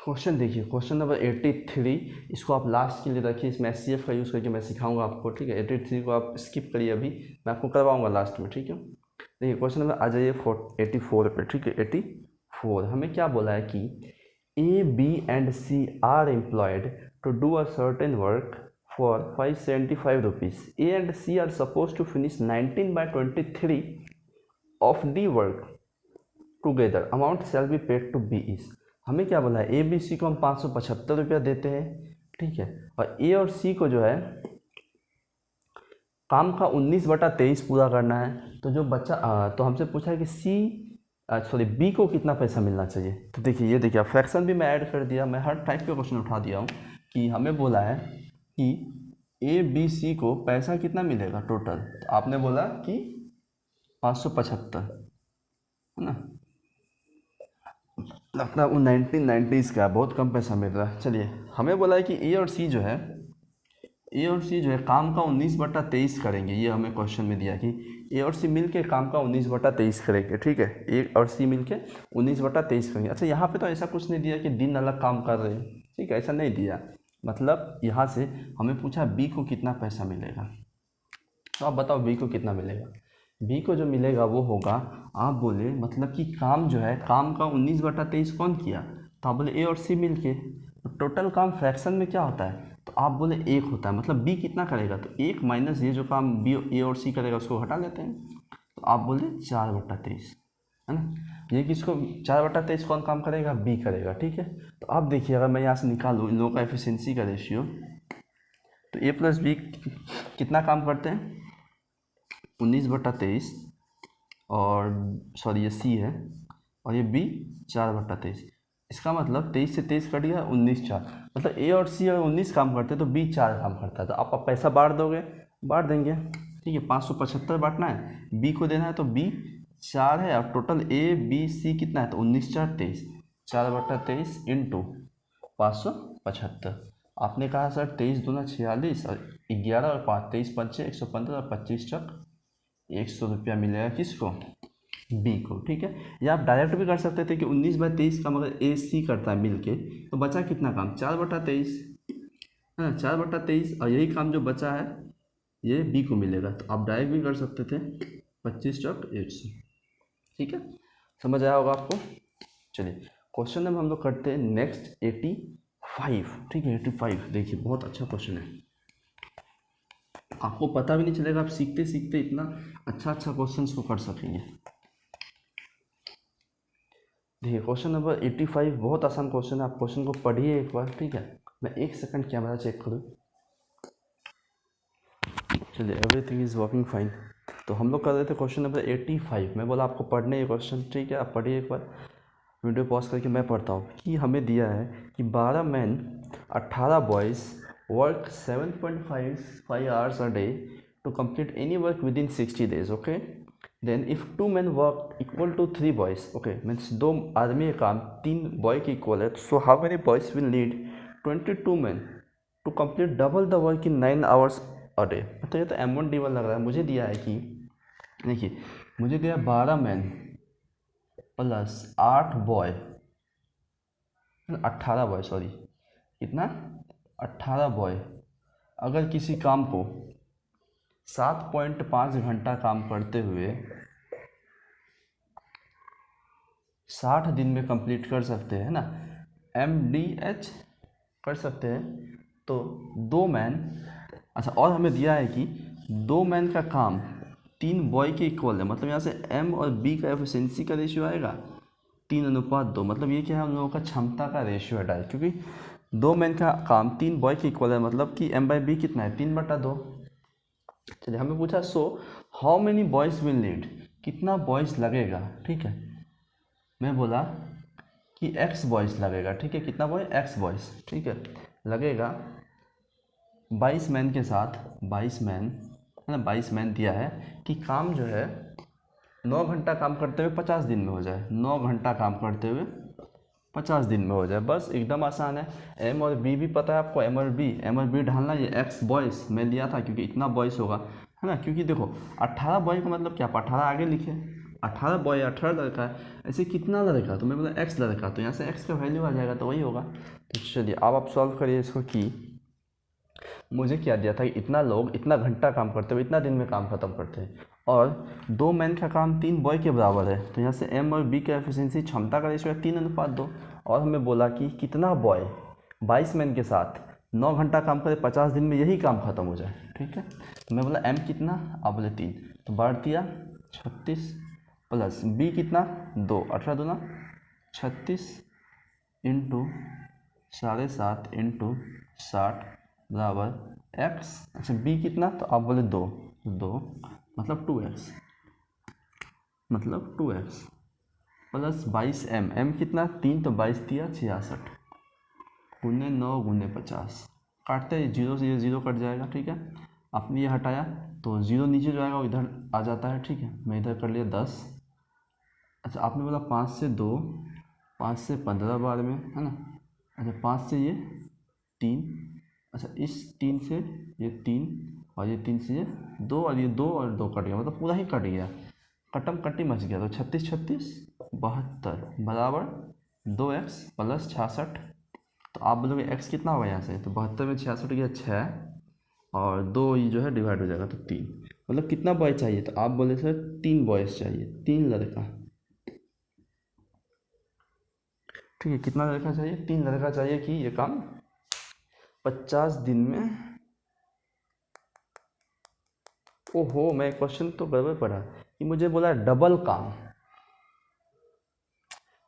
क्वेश्चन देखिए, क्वेश्चन नंबर 83, इसको आप लास्ट के लिए रखिए, इसमें SCF का यूज़ करके मैं सिखाऊंगा आपको, ठीक है। 83 को आप स्किप करिए, अभी मैं आपको करवाऊंगा लास्ट में, ठीक है। देखिए क्वेश्चन नंबर आ जाइए 84 पे, ठीक है। 84 हमें क्या बोला है कि A, B and C are employed to do a certain work for 575 rupees. A and C are suppose to finish 19/23 of the work together, amount shall be paid to B is. हमें क्या बोला है, ABC को हम 575 रुपया देते हैं, ठीक है। और A और C को जो है काम का 19/23 पूरा करना है। तो जो बच्चा तो हमसे पूछा है कि B को कितना पैसा मिलना चाहिए। तो देखिए ये देखिए, फ्रैक्शन भी मैं ऐड कर दिया, मैं हर टाइप के क्वेश्चन उठा दिया हूँ कि हमें बोला है कि ABC को पैसा कितना मिलेगा टोटल। तो आपने बोला कि 575, है ना। लगता है वो 1990s का, बहुत कम पैसा मिल रहा है। चलिए हमें बोला है कि ए और सी जो है काम का 19/23 करेंगे। ये हमें क्वेश्चन में दिया कि ए और सी मिल के काम का 19/23 करेंगे, ठीक है। ए और सी मिल के 19/23 करेंगे। अच्छा यहाँ पे तो ऐसा कुछ नहीं दिया कि दिन अलग काम कर रहे हैं, ठीक है, ऐसा नहीं दिया। मतलब यहाँ से हमें पूछा बी को कितना पैसा मिलेगा, तो आप बताओ बी को कितना मिलेगा। बी को जो मिलेगा वो होगा, आप बोले मतलब कि काम जो है, काम का 19/23 कौन किया, तो आप बोले ए और सी मिल के। तो टोटल काम फ्रैक्शन में क्या होता है, तो आप बोले 1 होता है, मतलब बी कितना करेगा, तो 1 माइनस ये जो काम बी ए और सी करेगा उसको हटा लेते हैं। तो आप बोले 4/23, है ना। ये किसको 4/23 कौन काम करेगा, बी करेगा, ठीक है। तो आप देखिए अगर मैं यहाँ से निकालूँ इन लोगों का एफिशिएंसी का रेशियो, तो ए प्लस बी कितना काम करते हैं, 19/23, और सॉरी ये सी है, और ये बी 4/23। इसका मतलब 23 से 23 कट गया, 19 4, मतलब ए और सी अगर 19 काम करते हैं तो बी 4 काम करता है। तो आप पैसा बांट दोगे, बांट देंगे, ठीक है। 575 बांटना है, बी को देना है, तो बी 4 है, और टोटल ए बी सी कितना है, तो 19 4 23, 4/23 इंटू 575। आपने कहा सर 23 दूना 46, और 11 और 5 23 5 115, और 25 चक 100 रुपया मिलेगा किसको, बी को, ठीक है। या आप डायरेक्ट भी कर सकते थे कि 19/23 का मगर ए सी करता है मिल के, तो बचा कितना काम, 4/23, है ना, 4/23, और यही काम जो बचा है ये बी को मिलेगा। तो आप डायरेक्ट भी कर सकते थे, 25 चक 100, ठीक है। समझ आया होगा आपको। चलिए क्वेश्चन नंबर हम लोग करते हैं नेक्स्ट 85, ठीक है। 85 देखिए बहुत अच्छा क्वेश्चन है, आपको पता भी नहीं चलेगा, आप सीखते सीखते इतना अच्छा क्वेश्चंस को कर सकेंगे। देखिए क्वेश्चन नंबर 85 बहुत आसान क्वेश्चन है, आप क्वेश्चन को पढ़िए एक बार, ठीक है। मैं 1 सेकंड कैमरा चेक करूँ। चलिए एवरीथिंग इज़ वर्किंग फाइन। तो हम लोग कर रहे थे क्वेश्चन नंबर 85, मैं बोला आपको पढ़ने ये क्वेश्चन, ठीक है। आप पढ़िए एक बार, वीडियो पॉज करके मैं पढ़ता हूँ। कि हमें दिया है कि 12 man 18 boys work 7.5 hours a day to complete any work within 60 days, okay. Then if 2 men work equal to 3 boys, okay, means 2 आदमी का काम 3 बॉय के इक्वल है। So how many boys will need 22 men to complete double the work in 9 hours a day. तो ये तो M1D1 लग रहा है। मुझे दिया है कि देखिए, मुझे दिया 12 man plus 8 boy, 18 boy, sorry कितना, 18 बॉय अगर किसी काम को 7.5 घंटा काम करते हुए 60 दिन में कंप्लीट कर सकते हैं ना, MDH कर सकते हैं। तो 2 मैन, अच्छा, और हमें दिया है कि 2 मैन का काम 3 बॉय के इक्वल है, मतलब यहाँ से M और B का एफिशिएंसी का रेशियो आएगा 3:2, मतलब ये क्या है, हम लोगों का क्षमता का रेशियो है डायरेक्ट, क्योंकि 2 मैन का काम 3 बॉय के इक्वल है, मतलब कि M/B कितना है, 3/2। चलिए हमें पूछा सो how many boys will need, कितना बॉयज़ लगेगा, ठीक है। मैं बोला कि X बॉयज़ लगेगा, ठीक है। कितना बॉय, X बॉयज़, ठीक है, लगेगा 22 मैन के साथ 22 मैन है ना, 22 मैन दिया है कि काम जो है 9 घंटा काम करते हुए 50 दिन में हो जाए, 9 घंटा काम करते हुए 50 दिन में हो जाए। बस एकदम आसान है। एम और बी भी पता है आपको, एम और बी ढालना। ये एक्स बॉयस मैं लिया था क्योंकि इतना बॉयस होगा, है ना, क्योंकि देखो 18 बॉय का मतलब क्या, आप 18 आगे लिखे, 18 बॉय 18 लड़का है, ऐसे कितना लड़का, तो मैं बोला एक्स लड़का, तो यहाँ से एक्स का वैल्यू आ जाएगा, तो वही होगा। तो चलिए अब आप सॉल्व करिए इसको कि मुझे क्या दिया था कि इतना लोग इतना घंटा काम करते हुए इतना दिन में काम खत्म करते हैं, और 2 मैन का काम 3 बॉय के बराबर है, तो यहाँ से एम और बी का एफिशिएंसी क्षमता का रेशियो है 3:2। और हमें बोला कि कितना बॉय 22 मैन के साथ 9 घंटा काम करे 50 दिन में यही काम खत्म हो जाए, ठीक है। तो मैं बोला एम कितना, आप बोले 3, तो बढ़ दिया 36 प्लस बी कितना 2, 18 दूना 36 इंटू 7.5 इंटू 60 बराबर एक्स। अच्छा बी कितना, तो आप बोले 2, 2 मतलब 2x, मतलब 2x प्लस 22 एम कितना 3, तो 22 दिया 66 गुने 9 गुने 50, काटते हैं जीरो से ये जीरो कट जाएगा, ठीक है। आपने ये हटाया तो जीरो नीचे जो आएगा वो इधर आ जाता है, ठीक है। मैं इधर कर लिया 10। अच्छा आपने बोला 5 से 2, 5 से 15 बार में, है ना। अच्छा 5 से ये 3, अच्छा इस 3 से ये 3, और ये 3 से ये 2, और ये 2 और 2 कट गया, मतलब पूरा ही कट गया, कटम कट्टी मच गया। तो 36 36 72 बराबर 2x प्लस 66। तो आप बोलोगे x कितना होगा यहाँ से, तो 72 में 66 गया 6, और 2 ये जो है डिवाइड हो जाएगा तो 3, मतलब कितना बॉय चाहिए, तो आप बोले सर 3 बॉयज़ चाहिए, 3 लड़का, ठीक है। कितना लड़का चाहिए, 3 लड़का चाहिए कि ये काम 50 दिन में। ओहो मैं क्वेश्चन तो गड़बड़ पढ़ा कि मुझे बोला डबल काम,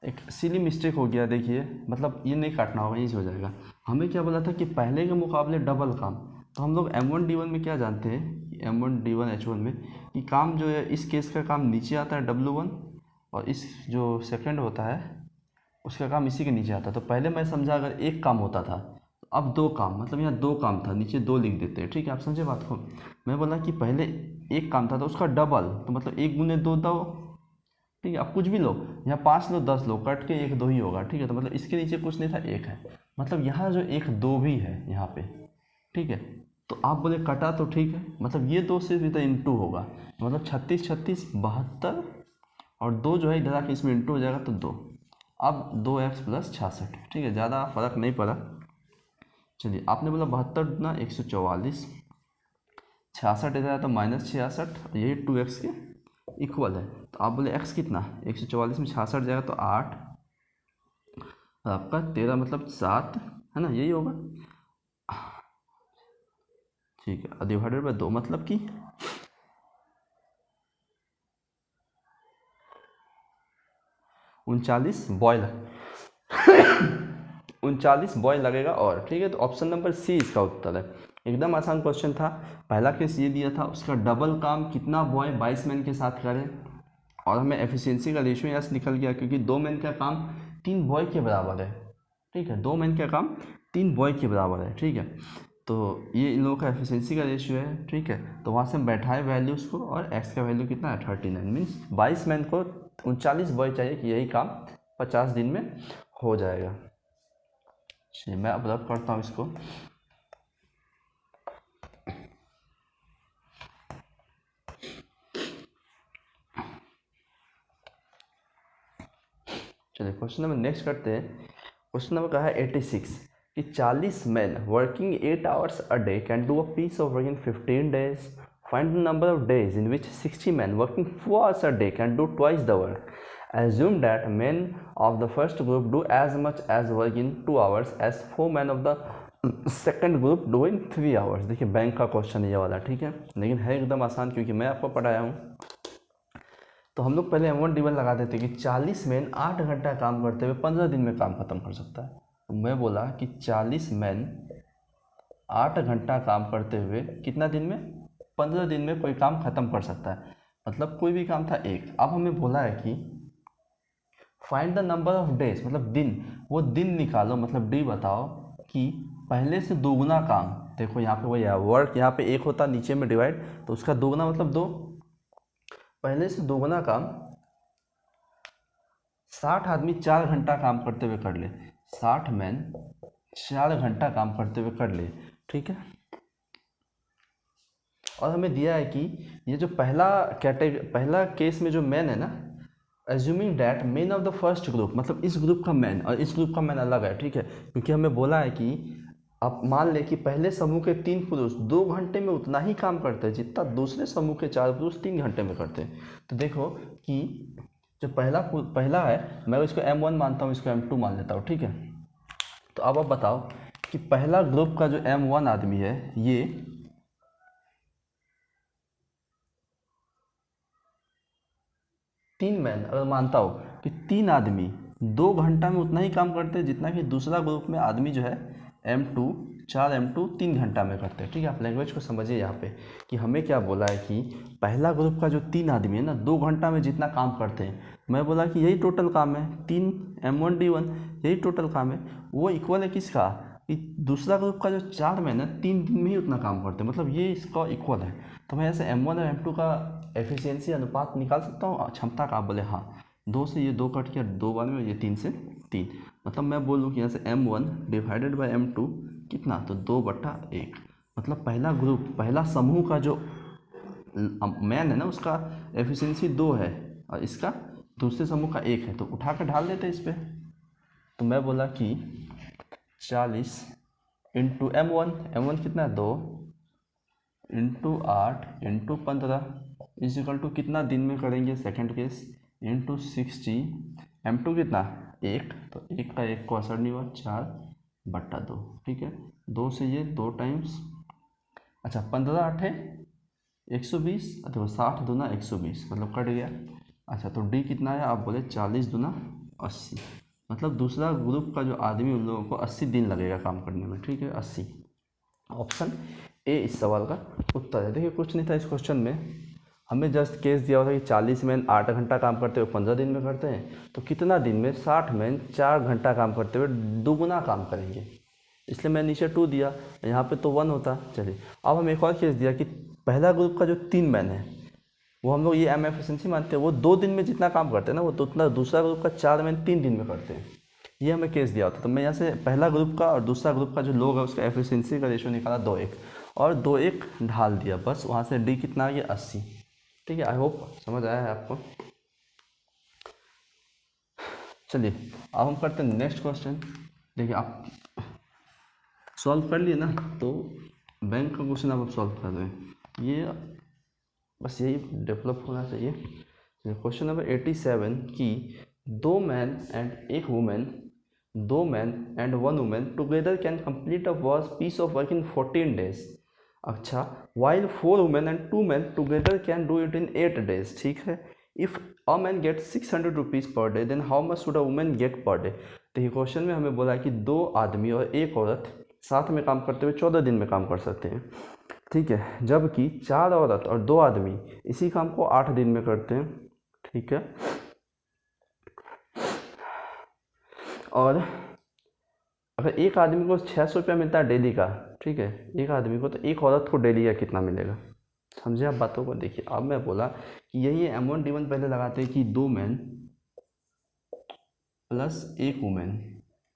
एक सिली मिस्टेक हो गया। देखिए मतलब ये नहीं काटना होगा, यहीं से हो जाएगा। हमें क्या बोला था कि पहले के मुकाबले डबल काम, तो हम लोग M1D1 में क्या जानते हैं, M1D1H1 में कि काम जो है इस केस का काम नीचे आता है W1, और इस जो सेकंड होता है उसका काम इसी के नीचे आता है। तो पहले मैं समझा अगर एक काम होता था, तो अब 2 काम, मतलब यहाँ 2 काम था, नीचे 2 लिख देते हैं, ठीक है। आप समझे बात को। मैं बोला कि पहले एक काम था तो उसका डबल, तो मतलब 1 गुने 2 2, ठीक है। आप कुछ भी लो, यहाँ 5 लो 10 लो, कट के 1 2 ही होगा, ठीक है। तो मतलब इसके नीचे कुछ नहीं था, 1 है, मतलब यहाँ जो 1 2 भी है यहाँ पे, ठीक है। तो आप बोले कटा तो ठीक है, मतलब ये 2 से भी तो इंटू होगा, मतलब 36 36 72, और 2 जो है इधर आके इसमें इंटू हो जाएगा तो 2। अब 2x प्लस 66, ठीक है, ज़्यादा फर्क नहीं पड़ा। चलिए आपने बोला 72 गुना 144, 66 इधर आया तो -66, यही 2x के इक्वल है। तो आप बोले x कितना, 144 में 66 जाएगा तो 8, और आपका 13 मतलब 7, है ना, यही होगा, ठीक है। डिवाइडेड बाय 2 मतलब कि 39 बॉय 39 बॉय लगेगा, और ठीक है। तो ऑप्शन नंबर सी इसका उत्तर है। एकदम आसान क्वेश्चन था। पहला केस ये दिया था, उसका डबल काम कितना बॉय 22 मैन के साथ करें, और हमें एफिशिएंसी का रेशियो यहाँ से निकल गया क्योंकि 2 मैन का काम 3 बॉय के बराबर है, ठीक है। 2 मैन का काम 3 बॉय के बराबर है, ठीक है। तो ये इन लोगों का एफिशिएंसी का रेशियो है, ठीक है। तो वहाँ से हम बैठाए वैल्यूज़ को, और एक्स का वैल्यू कितना है 39, मीन्स 22 मैन को 39 बॉय चाहिए कि यही काम 50 दिन में हो जाएगा। चलिए मैं अब रब करता हूँ इसको। चलिए क्वेश्चन नंबर नेक्स्ट करते हैं। क्वेश्चन नंबर का है 86 कि 40 man working 8 hours a day can do a piece of work in 15 days. Find the number of days in which 60 men working 4 hours a day can do twice the work. Assume that men of the first group do as much as work in 2 hours as 4 men of the second group do in 3 hours. देखिए bank का question ये वाला, ठीक है, लेकिन है एकदम आसान क्योंकि मैं आपको पढ़ाया हूँ। तो हम लोग पहले M1D1 लगा देते कि 40 मैन 8 घंटा काम करते हुए 15 दिन में काम खत्म कर सकता है। तो मैं बोला कि 40 मैन 8 घंटा काम करते हुए कितना दिन में, 15 दिन में कोई काम खत्म कर सकता है, मतलब कोई भी काम था एक। अब हमें बोला है कि find the number of days, मतलब दिन, वो दिन निकालो, मतलब डी बताओ कि पहले से दोगुना काम देखो यहाँ पे वही है, वर्क यहाँ पे 1 होता नीचे में डिवाइड, तो उसका दोगुना मतलब 2, पहले से दोगुना काम 60 आदमी 4 घंटा काम करते हुए कर ले, 60 मैन 4 घंटा काम करते हुए कर ले, ठीक है। और हमें दिया है कि ये जो पहला केस में जो मैन है ना, assuming that man of the first group, मतलब इस ग्रुप का मैन और इस ग्रुप का मैन अलग है, ठीक है, क्योंकि हमें बोला है कि आप मान लें कि पहले समूह के 3 पुरुष 2 घंटे में उतना ही काम करते हैं जितना दूसरे समूह के 4 पुरुष 3 घंटे में करते हैं। तो देखो कि जो पहला है, मैं इसको M1 मानता हूँ, इसको M2 मान लेता हूँ, ठीक है। तो अब आप बताओ कि पहला ग्रुप का जो M1 आदमी है, ये तीन मैन अगर मानता हो कि 3 आदमी 2 घंटा में उतना ही काम करते हैं जितना कि दूसरा ग्रुप में आदमी जो है M2 M2 3 घंटा में करते हैं, ठीक है। आप लैंग्वेज को समझिए यहाँ पे कि हमें क्या बोला है कि पहला ग्रुप का जो 3 आदमी है ना, 2 घंटा में जितना काम करते हैं, मैं बोला कि यही टोटल काम है, 3 M1D1 यही टोटल काम है। वो इक्वल है किसका, कि दूसरा ग्रुप का जो 4 मैन है 3 दिन में ही उतना काम करते हैं, मतलब ये इसका इक्वल है। तो मैं ऐसे M1 और M2 का एफिशिएंसी अनुपात निकाल सकता हूँ, क्षमता का। आप बोले हाँ, 2 से ये 2 कट किया, 2 बार में, ये 3 से 3, मतलब मैं बोलूँ कि यहाँ से M1 डिवाइडेड बाई M2 कितना, तो 2/1, मतलब पहला ग्रुप पहला समूह का जो मैन है ना, उसका एफिशिएंसी 2 है और इसका दूसरे समूह का 1 है, तो उठा कर ढाल देते इस पर। तो मैं बोला कि 40 इंटू M1 कितना है 2 into 8 into 15 is equal to कितना दिन में करेंगे, सेकंड केस, इंटू 60, M2 कितना 1, तो 1 का 1 को असर नहीं हुआ, 4/2, ठीक है। 2 से ये 2 टाइम्स, अच्छा 15 8 120, देखो 60 दूना 120, मतलब कट गया। अच्छा तो डी कितना है, आप बोले 40 दूना 80, मतलब दूसरा ग्रुप का जो आदमी, उन लोगों को 80 दिन लगेगा काम करने में, ठीक है, 80। ऑप्शन ए इस सवाल का उत्तर है। देखिए कुछ नहीं था इस क्वेश्चन में, हमें जस्ट केस दिया हुआ था कि 40 मैन 8 घंटा काम करते हुए 15 दिन में करते हैं, तो कितना दिन में 60 मैन 4 घंटा काम करते हुए दुगुना काम करेंगे, इसलिए मैं नीचे 2 दिया, यहाँ पे तो 1 होता। चलिए अब हम एक और केस दिया कि पहला ग्रुप का जो 3 मैन है, वो हम लोग ये M एफिशिएंसी मानते हैं, वो 2 दिन में जितना काम करते हैं ना, वो तो उतना दूसरा ग्रुप का 4 मैन 3 दिन में करते हैं, ये हमें केस दिया होता। तो मैं यहाँ से पहला ग्रुप का और दूसरा ग्रुप का जो लोग है उसका एफिशिएंसी का रेशियो निकाला 2:1 और 2:1 ढाल दिया, बस वहाँ से डी कितना आ गया 80, ठीक है। आई होप समझ आया है आपको। चलिए अब हम करते हैं नेक्स्ट क्वेश्चन। देखिए आप सॉल्व कर लिए ना, तो बैंक का क्वेश्चन आप सॉल्व कर रहे हैं, ये बस यही डेवलप होना चाहिए। क्वेश्चन नंबर 87 कि 2 man and 1 women together can complete a work piece of work in 14 days। अच्छा, while 4 women and 2 man together can do it in 8 days, ठीक है। If a man get 600 rupees per day, then how much should a women get per day. देखिए question में हमें बोला है कि 2 आदमी और 1 औरत साथ में काम करते हुए 14 दिन में काम कर सकते हैं, ठीक है, जबकि 4 औरत और 2 आदमी इसी काम को 8 दिन में करते हैं, ठीक है। और अगर एक आदमी को 600 रुपया मिलता है डेली का, ठीक है, एक आदमी को, तो एक औरत को डेली का कितना मिलेगा, समझे आप बातों को। देखिए अब मैं बोला कि यही M1D1 पहले लगाते हैं कि 2 मैन प्लस 1 वुमेन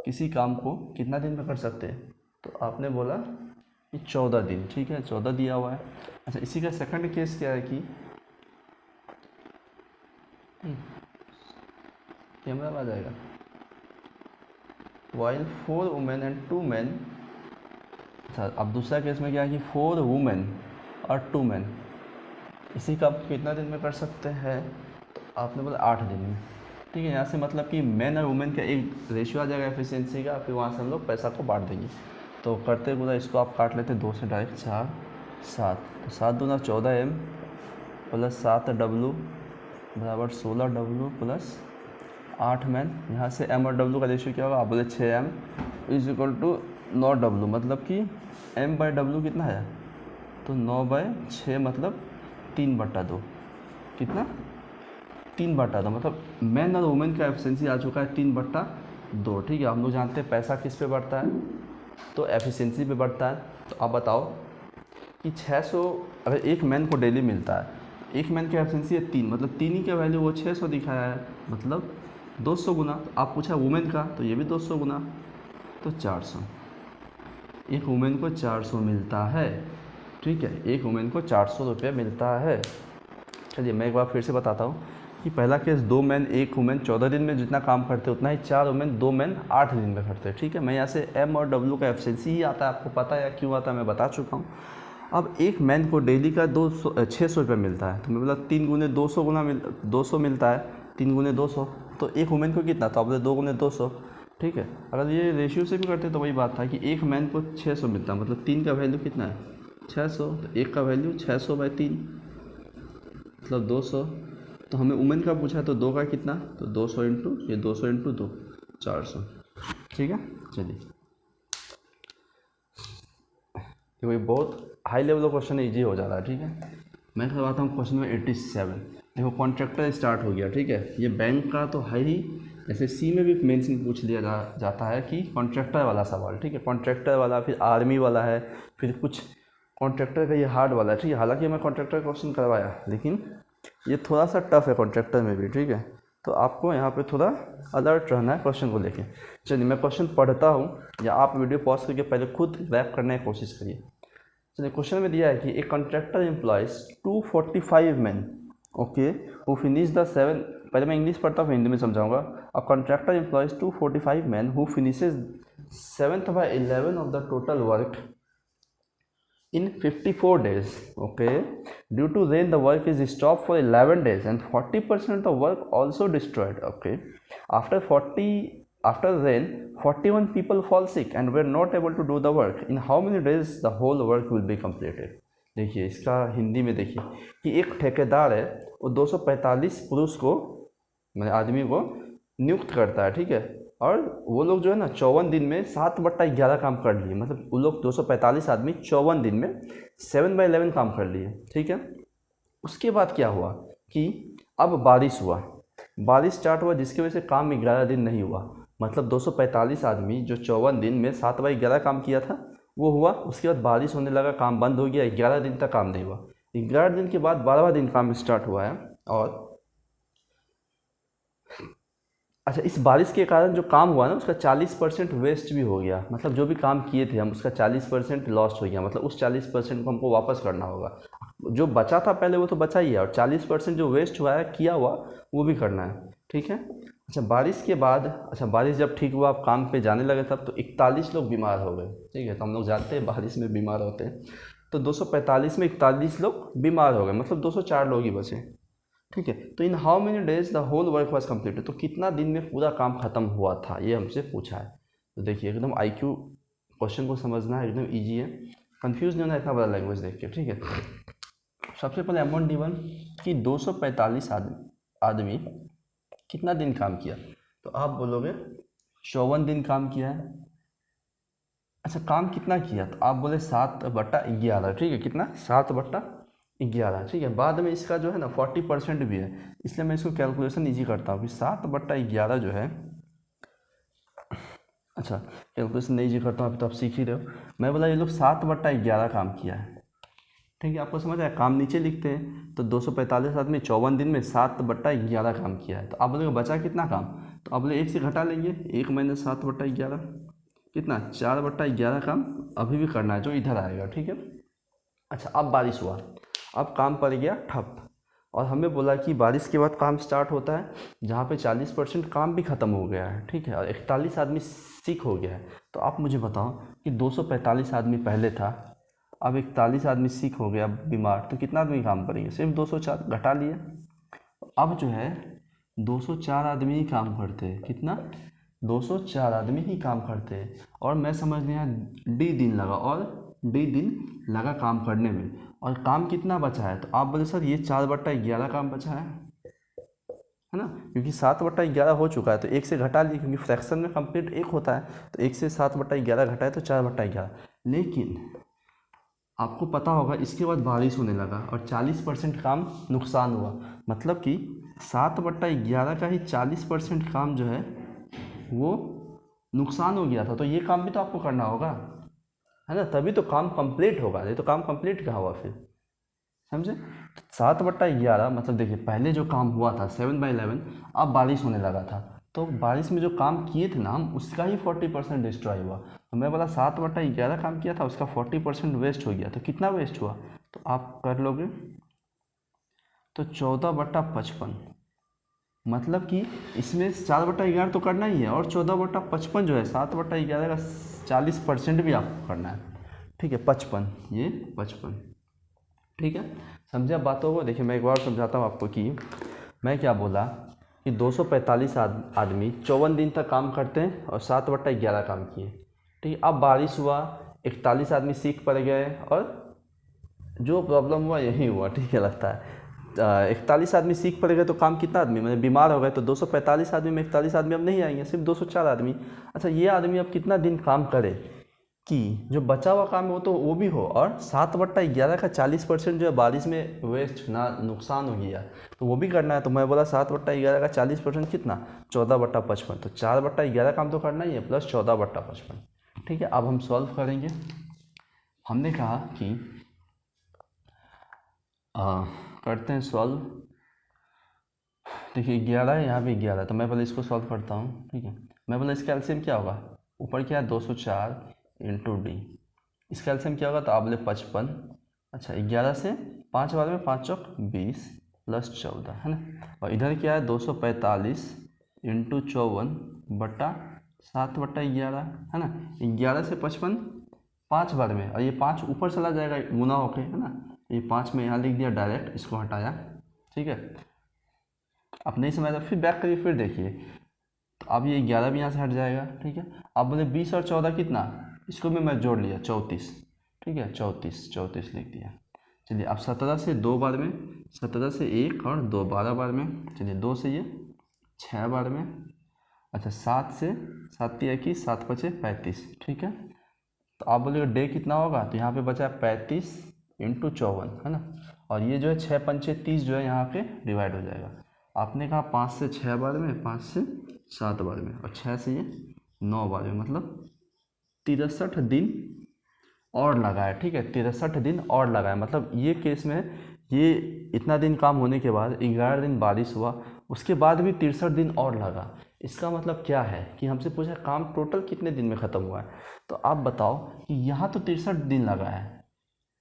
किसी काम को कितना दिन में कर सकते हैं, तो आपने बोला कि 14 दिन, ठीक है, 14 दिया हुआ है। अच्छा इसी का सेकंड केस क्या है कि कैमरा आ जाएगा, वाइल 4 वुमेन एंड 2 मैन। अच्छा अब दूसरा केस में क्या है कि 4 वुमेन और 2 मैन इसी काम को कितना दिन में कर सकते हैं, तो आपने बोला 8 दिन में, ठीक है। यहाँ से मतलब कि मैन और वुमेन का एक रेशियो आ जाएगा एफिशिएंसी का, फिर वहाँ से हम लोग पैसा को बांट देंगे। तो करते पूरा इसको आप काट लेते 2 से डायरेक्ट 4 7, तो 7 दूना 14 M प्लस 7 W बराबर 16 W प्लस 8 मैन। यहाँ से M और W का रेशियो क्या होगा, आप बोले 6M is equal to 9 W, मतलब कि M/W कितना है, तो 9/6 मतलब 3/2, कितना 3/2, मतलब मैन और वुमेन का एफिशिएंसी आ चुका है 3/2, ठीक है। हम लोग जानते हैं पैसा किस पे बढ़ता है, तो एफिशिएंसी पे बढ़ता है। तो आप बताओ कि 600 अगर एक मैन को डेली मिलता है, एक मैन की एफिशिएंसी है 3, मतलब 3 ही का वैल्यू वो 600 दिखाया है, मतलब 200 गुना। तो आप पूछा वुमेन का, तो ये भी 200 गुना, तो 400। एक वुमेन को 400 मिलता है, ठीक है, एक वुमेन को 400 रुपये मिलता है। चलिए मैं एक बार फिर से बताता हूँ कि पहला केस 2 मैन 1 वुमेन 14 दिन में जितना काम करते हैं उतना ही 4 वुमेन 2 मैन 8 दिन में करते हैं, ठीक है। मैं यहाँ से एम और डब्ल्यू का एफिशिएंसी ही आता है, आपको पता है क्यों आता है, मैं बता चुका हूँ। अब एक मैन को डेली का 600 रुपये मिलता है, तो मैं बोला 3 गुने 200 गुना 200 मिलता है, 3 गुने 200, तो एक वुमेन को कितना, तो आप बोले 2 गुने 200, ठीक है। अगर ये रेशियो से भी करते तो वही बात था कि एक मैन को 600 मिलता है, मतलब 3 का वैल्यू कितना है 600, तो एक का वैल्यू 600/3 मतलब 200। तो हमें वुमेन का पूछा है तो 2 का कितना, तो 200 इंटू ये 200 इंटू 2 400, ठीक है। चलिए देखो ये बहुत हाई लेवल का क्वेश्चन है, ईजी हो जा रहा है, ठीक है। मैं करवाता हूँ क्वेश्चन नंबर 87। देखो कॉन्ट्रैक्टर स्टार्ट हो गया, ठीक है, ये बैंक का तो है ही, जैसे सी में भी मेंस में पूछ लिया जाता है कि कॉन्ट्रैक्टर वाला सवाल, ठीक है, कॉन्ट्रैक्टर वाला, फिर आर्मी वाला है, फिर कुछ कॉन्ट्रैक्टर का ये हार्ड वाला है, ठीक है। हालांकि मैं कॉन्ट्रैक्टर क्वेश्चन करवाया, लेकिन ये थोड़ा सा टफ है कॉन्ट्रैक्टर में भी, ठीक है। तो आपको यहाँ पे थोड़ा अलर्ट रहना है क्वेश्चन को लेके। चलिए मैं क्वेश्चन पढ़ता हूँ, या आप वीडियो पॉज करके पहले खुद रैप करने की कोशिश करिए। चलिए क्वेश्चन में दिया है कि एक contractor employees 245 man, okay, who finish the 7, पहले मैं इंग्लिश पढ़ता हूँ हिंदी में समझाऊंगा। A contractor employees 245 man who finishes 7/11 of the total work in 54 days, okay. Due to rain the work is stopped for 11 days and 40% of the work also destroyed, okay. After rain 41 people fall sick and were not able to do the work. In how many days the whole work will be completed? देखिए इसका हिंदी में देखिए कि एक ठेकेदार है, वो 245 पुरुष को, मतलब आदमी को नियुक्त करता है, ठीक है, और वो लोग जो है ना 54 दिन में 7/11 काम कर लिए, मतलब वो लोग 245 आदमी 54 दिन में 7/11 काम कर लिए, ठीक है। उसके बाद क्या हुआ कि अब बारिश हुआ, बारिश स्टार्ट हुआ, जिसकी वजह से काम 11 दिन नहीं हुआ, मतलब 245 आदमी जो 54 दिन में 7/11 काम किया था वो हुआ। उसके बाद बारिश होने लगा, काम बंद हो गया, 11 दिन तक काम नहीं हुआ। 11 दिन के बाद 12वां दिन काम स्टार्ट हुआ है। और अच्छा, इस बारिश के कारण जो काम हुआ ना उसका 40% वेस्ट भी हो गया, मतलब जो भी काम किए थे हम उसका 40% लॉस्ट हो गया, मतलब उस 40% को हमको वापस करना होगा। जो बचा था पहले वो तो बचा ही है, और 40% जो वेस्ट हुआ है किया हुआ वो भी करना है, ठीक है। अच्छा बारिश के बाद, अच्छा बारिश जब ठीक हुआ आप काम पे जाने लगे तब तो 41 लोग बीमार हो गए, ठीक है। तो हम लोग जानते हैं बारिश में बीमार होते हैं, तो 245 में 41 लोग बीमार हो गए, मतलब 204 लोग ही बचे, ठीक है। तो in how many days the whole work was completed, तो कितना दिन में पूरा काम खत्म हुआ था, ये हमसे पूछा है। तो देखिए एकदम IQ क्वेश्चन को समझना है, एकदम ईजी है, कंफ्यूज नहीं होना इतना बड़ा लैंग्वेज देख के, ठीक है। सबसे पहले M1 D1 कि 245 आदमी कितना दिन काम किया, तो आप बोलोगे 54 दिन काम किया है। अच्छा काम कितना किया, तो आप बोले 7/11, ठीक है, कितना 7/11, ठीक है। बाद में इसका जो है ना 40% भी है, इसलिए मैं इसको कैलकुलेशन ईजी करता हूँ कि 7/11 जो है, अच्छा कैलकुलेशन नहीं ईजी करता हूँ, अभी तो आप सीख ही रहे हो। मैं बोला ये लोग 7/11 काम किया है, ठीक है, आपको समझ आया। काम नीचे लिखते हैं, तो 245 आदमी 54 दिन में 7/11 काम किया है, तो आप बोलेंगे बचा कितना काम, तो आप बोले 1 से घटा लेंगे, 1 - 7/11 कितना 4/11 काम अभी भी करना है जो इधर आएगा, ठीक है। अच्छा अब बारिश हुआ, अब काम पड़ गया ठप, और हमें बोला कि बारिश के बाद काम स्टार्ट होता है जहाँ पे 40% काम भी ख़त्म हो गया है, ठीक है, और 41 आदमी सिक हो गया है। तो आप मुझे बताओ कि 245 आदमी पहले था, अब 41 आदमी सिक हो गया बीमार, तो कितना आदमी काम करेंगे, सिर्फ 204 घटा लिए। अब जो है 204 आदमी ही काम करते हैं, कितना 204 आदमी ही काम करते हैं, और मैं समझ लिया D दिन लगा, और D दिन लगा काम करने में, और काम कितना बचा है, तो आप बोले सर ये 4/11 काम बचा है ना, क्योंकि 7/11 हो चुका है तो 1 से घटा लिए, क्योंकि फ्रैक्शन में कंप्लीट 1 होता है, तो 1 से 7/11 घटाए तो 4/11। लेकिन आपको पता होगा इसके बाद बारिश होने लगा और 40% काम नुकसान हुआ, मतलब कि 7/11 का ही 40% काम जो है वो नुकसान हो गया था, तो ये काम भी तो आपको करना होगा, है ना, तभी तो काम कंप्लीट होगा, ये तो काम कंप्लीट कहाँ हुआ फिर, समझे। 7/11 मतलब देखिए पहले जो काम हुआ था 7/11, अब बारिश होने लगा था, तो बारिश में जो काम किए थे ना हम, उसका ही 40% डिस्ट्रॉय हुआ। तो मैं बोला 7/11 काम किया था, उसका 40% वेस्ट हो गया, तो कितना वेस्ट हुआ, तो आप कर लोगे तो 14/55, मतलब कि इसमें 4/11 तो करना ही है, और 14/55 जो है 7/11 का 40% भी आपको करना है, ठीक है, 55, ये 55, ठीक है। समझे आप बातों को। देखिए मैं एक बार समझाता हूँ आपको कि मैं क्या बोला कि 245 आदमी 54 दिन तक काम करते हैं और 7/11 काम किए, ठीक है। अब बारिश हुआ, 41 आदमी सीख पड़ गए, और जो प्रॉब्लम हुआ यही हुआ, ठीक है, लगता है 41 आदमी सीख पड़ गए, तो काम कितना आदमी मतलब बीमार हो गए, तो 245 आदमी में 41 आदमी अब नहीं आएंगे, सिर्फ 204 आदमी। अच्छा ये आदमी अब कितना दिन काम करे कि जो बचा हुआ काम है वो भी हो, और 7/11 का 40% जो है बारिश में वेस्ट ना नुकसान हो गया, तो वो भी करना है। तो मैं बोला 7/11 का 40% कितना, 14/55, तो 4/11 काम तो करना ही है, प्लस 14/55, ठीक है। अब हम सॉल्व करेंगे। हमने कहा कि करते हैं सॉल्व। देखिए 11 है, यहाँ भी 11, तो मैं पहले इसको सॉल्व करता हूँ, ठीक है। मैं बोला इसका एलसीएम क्या होगा, ऊपर क्या है 204 इंटू डी, इसका एलसीएम क्या होगा, तो आप बोले 55। अच्छा 11 से 5 बार में 5 चौक 20 प्लस 14, है ना, और इधर क्या है 245 इंटू 54/7/11, है ना। 11 से 55 5 बार में, और ये 5 ऊपर चला जाएगा गुना होके, है ना, ये 5 में यहाँ लिख दिया डायरेक्ट, इसको हटाया, ठीक है। अब नहीं समझ फिर बैक करिए, फिर देखिए, तो अब ये 11 भी यहाँ से हट जाएगा, ठीक है। अब बोले 20 और 14 कितना, इसको भी मैं जोड़ लिया 34, ठीक है, 34 लिख दिया। चलिए अब 17 से 2 बार में, 17 से 1 और 2 12 बार में, चलिए 2 से ये 6 बार में। अच्छा 7 से 7 21 7 5 35, ठीक है। तो आप बोलिए डे कितना होगा, तो यहाँ पे बचा 35 इंटू 54, है ना, और ये जो है 6 पंचे 30 जो है यहाँ पे डिवाइड हो जाएगा। आपने कहा 5 से 6 बार में, 5 से 7 बार में, और 6 से ये 9 बार में, मतलब 63 दिन और लगा है, ठीक है, 63 दिन और लगा है। मतलब ये केस में ये इतना दिन काम होने के बाद 11 दिन बारिश हुआ, उसके बाद भी 63 दिन और लगा। इसका मतलब क्या है कि हमसे पूछा काम टोटल कितने दिन में ख़त्म हुआ है, तो आप बताओ कि यहाँ तो 63 दिन लगा है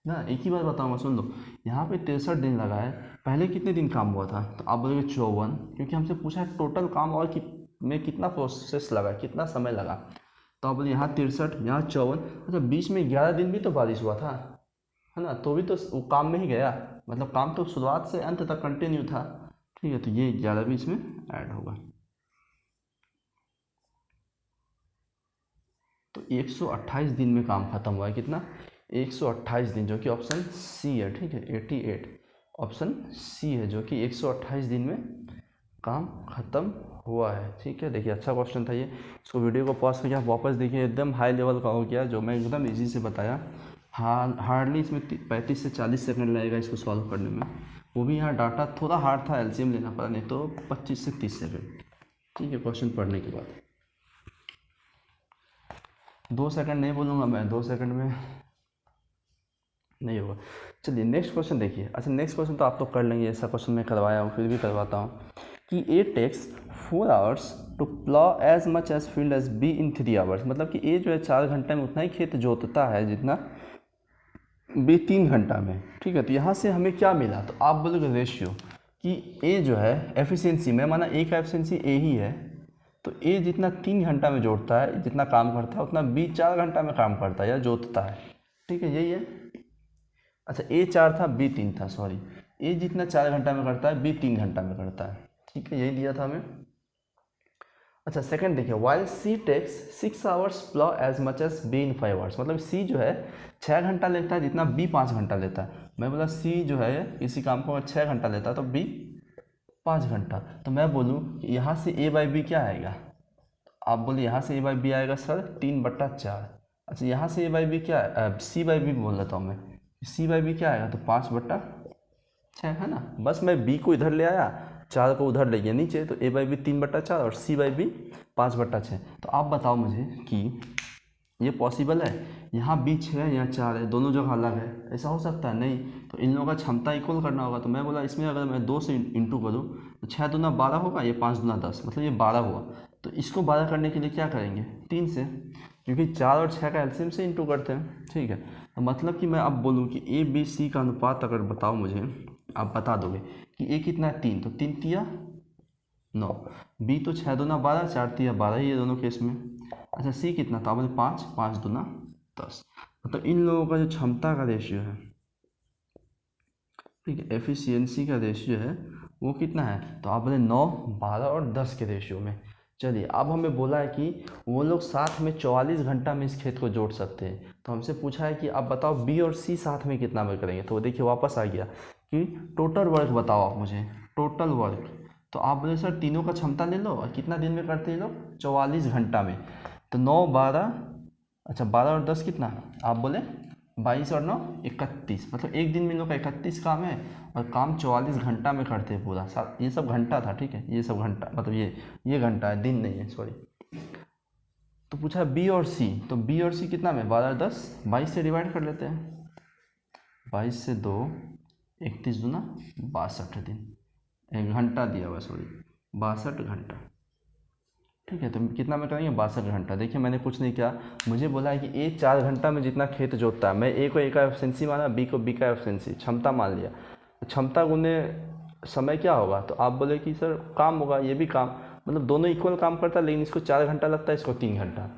ना, एक ही बात बताऊँगा सुन लो, यहाँ पे 63 दिन लगा है, पहले कितने दिन काम हुआ था, तो आप बोलोगे 54, क्योंकि हमसे पूछा है टोटल काम और में कितना प्रोसेस लगा, कितना समय लगा, तो आप बोले यहाँ 63 यहाँ 54, अच्छा बीच में 11 दिन भी तो बारिश हुआ था, है ना, तो भी तो वो काम में ही गया, मतलब काम तो शुरुआत से अंत तक कंटिन्यू था, ठीक है। तो ये 11 भी इसमें ऐड होगा, तो 128 दिन में काम खत्म हुआ है, कितना 128 दिन, जो कि ऑप्शन सी है, ठीक है, 88 ऑप्शन सी है, जो कि 128 दिन में काम खत्म हुआ है, ठीक है। देखिए अच्छा क्वेश्चन था ये, इसको वीडियो को पॉज करके आप वापस देखिए, एकदम हाई लेवल का हो गया, जो मैं एकदम इजी से बताया। हार्डली इसमें 35 से 40 सेकंड लगेगा इसको सॉल्व करने में, वो भी यहाँ डाटा थोड़ा हार्ड था, एलसीएम लेना पड़ा, नहीं तो 25 से 30 सेकंड, ठीक है, क्वेश्चन पढ़ने के बाद। 2 सेकंड नहीं बोलूँगा मैं, 2 सेकंड में नहीं होगा। चलिए नेक्स्ट क्वेश्चन देखिए। अच्छा नेक्स्ट क्वेश्चन तो आप तो कर लेंगे, ऐसा क्वेश्चन मैं करवाया हूँ, फिर भी करवाता हूँ कि A takes 4 hours to plough as much as field as B in 3 hours, मतलब कि ए जो है 4 घंटे में उतना ही खेत जोतता है जितना बी 3 घंटा में, ठीक है। तो यहाँ से हमें क्या मिला, तो आप बोलोगे रेशियो, कि ए जो है एफिशिएंसी, मैं माना ए का एफिशिएंसी ए ही है, तो ए जितना 3 घंटा में जोड़ता है, जितना काम करता है, उतना बी 4 घंटा में काम करता है या जोतता है, ठीक है, यही है। अच्छा ए 4 था बी 3 था, सॉरी, ए जितना 4 घंटा में करता है बी 3 घंटा में करता है, ठीक है, यही दिया था हमें। अच्छा सेकंड देखिए, while C takes 6 hours plough as much as B in 5 hours, मतलब सी जो है 6 घंटा लेता है जितना बी 5 घंटा लेता है। मैं बोला सी जो है इसी काम को 6 घंटा लेता है तो बी 5 घंटा, तो मैं बोलूँ यहाँ से ए बाई बी क्या आएगा, आप बोलिए यहाँ से ए बाई बी आएगा सर 3/4। अच्छा यहाँ से ए बाई बी क्या है, सी बाई बी बोल देता हूँ मैं, सी बाई बी क्या आएगा, तो 5/6, है ना। बस मैं बी को इधर ले आया, 4 को उधर ले गया नीचे, तो a/b 3/4 और c/b 5/6। तो आप बताओ मुझे कि ये पॉसिबल है, यहाँ b 6 है, यहाँ 4 है, दोनों जगह अलग है, ऐसा हो सकता है? नहीं। तो इन लोगों का क्षमता इक्वल करना होगा। तो मैं बोला इसमें अगर मैं 2 से इंटू करूँ तो 6 दूना 12 होगा, ये 5 दूना 10, मतलब ये 12 हुआ। तो इसको 12 करने के लिए क्या करेंगे? 3 से, क्योंकि 4 और 6 का एलसीएम से इंटू करते हैं, ठीक है। तो मतलब कि मैं अब बोलूँ कि ए बी सी का अनुपात अगर बताओ मुझे, आप बता दोगे कि ए कितना है? 3, तो 3 तिया 9, बी तो 6 दूना 12, 4 तिया 12 ही है दोनों केस में। अच्छा सी कितना था? बोले 5, 5 दूना 10। मतलब इन लोगों का जो क्षमता का रेशियो है, ठीक है, एफिशिएंसी का रेशियो है, वो कितना है? तो आप बोले 9, 12 और 10 के रेशियो में। चलिए अब हमें बोला है कि वो लोग साथ में 44 घंटा में इस खेत को जोड़ सकते हैं। तो हमसे पूछा है कि आप बताओ बी और सी साथ में कितना वर्क करेंगे। तो देखिए वापस आ गया कि टोटल वर्क बताओ आप मुझे, टोटल वर्क। तो आप बोले सर तीनों का क्षमता ले लो और कितना दिन में करते हैं लोग? 44 घंटा में। तो 9, 12, अच्छा 12 और 10 कितना? आप बोले 22 और 9 31, मतलब एक दिन में इन लोग का 31 काम है और काम 44 घंटा में करते हैं पूरा। ये सब घंटा था, ठीक है, ये सब घंटा, मतलब ये घंटा है, दिन नहीं है, सॉरी। तो पूछा बी और सी, तो बी और सी कितना में? 12, 10, 22 से डिवाइड कर लेते हैं। 22 से 2, 31 दूना 62 दिन, एक घंटा दिया हुआ, सॉरी 62 घंटा, ठीक है। तो कितना में करेंगे? 62 घंटा। देखिए मैंने कुछ नहीं किया, मुझे बोला है कि ए 4 घंटा में जितना खेत जोतता है, मैं ए को ए का एफिशिएंसी माना, बी को बी का एफिशिएंसी, क्षमता मान लिया। तो क्षमता गुने समय क्या होगा? तो आप बोले कि सर काम होगा, ये भी काम, मतलब दोनों इक्वल काम करता है, लेकिन इसको 4 घंटा लगता है, इसको 3 घंटा,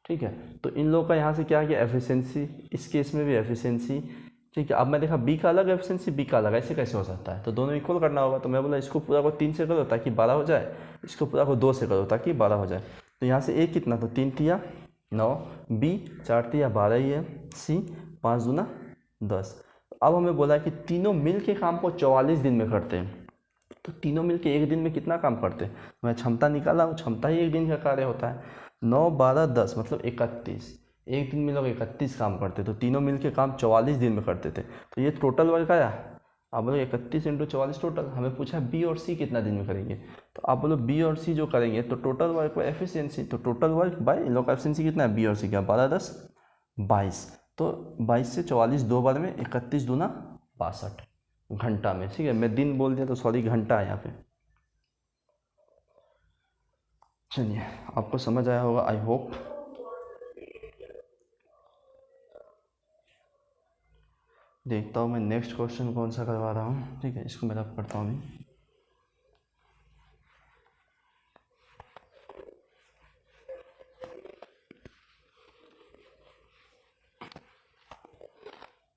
ठीक है। तो इन लोगों का यहाँ से क्या है? एफिशिएंसी, इस केस में भी एफिशिएंसी, ठीक है। अब मैं देखा बी का अलग एफिशिएंसी, बी का अलग, ऐसे कैसे हो सकता है? तो दोनों इक्वल करना होगा। तो मैं बोला इसको पूरा को 3 से करो ताकि 12 हो जाए, इसको पूरा को 2 से करो ताकि 12 हो जाए। तो यहाँ से ए कितना? तो 3 तिया 9, बी 4 तिया 12 ही है, सी 5 दूना 10। अब हमें बोला है कि तीनों मिल के काम को 44 दिन में करते हैं। तो तीनों मिल के एक दिन में कितना काम करते हैं? मैं क्षमता निकाला हूँ, क्षमता ही एक दिन का कार्य होता है। 9, 12, 10 मतलब 31, एक दिन में लोग 31 काम करते, तो तीनों मिल के काम 44 दिन में करते थे। तो ये टोटल वर्क आया। आप बोलो 31 × 44 टोटल। हमें पूछा बी और सी कितना दिन में करेंगे, तो आप बोलो बी और सी जो करेंगे तो टोटल वर्क बाय एफिशिएंसी, तो टोटल वर्क बाय इन लोग का एफिशिएंसी कितना है? बी और सी का 12, 10, 22। तो 22 से 44 दो बार में 31 दूना 62 घंटा में, ठीक है। मैं दिन बोल दिया तो सॉरी, घंटा है यहाँ पे। चलिए आपको समझ आया होगा, आई होप। देखता हूँ मैं नेक्स्ट क्वेश्चन कौन सा करवा रहा हूँ, ठीक है, इसको मैं रब करता हूँ अभी।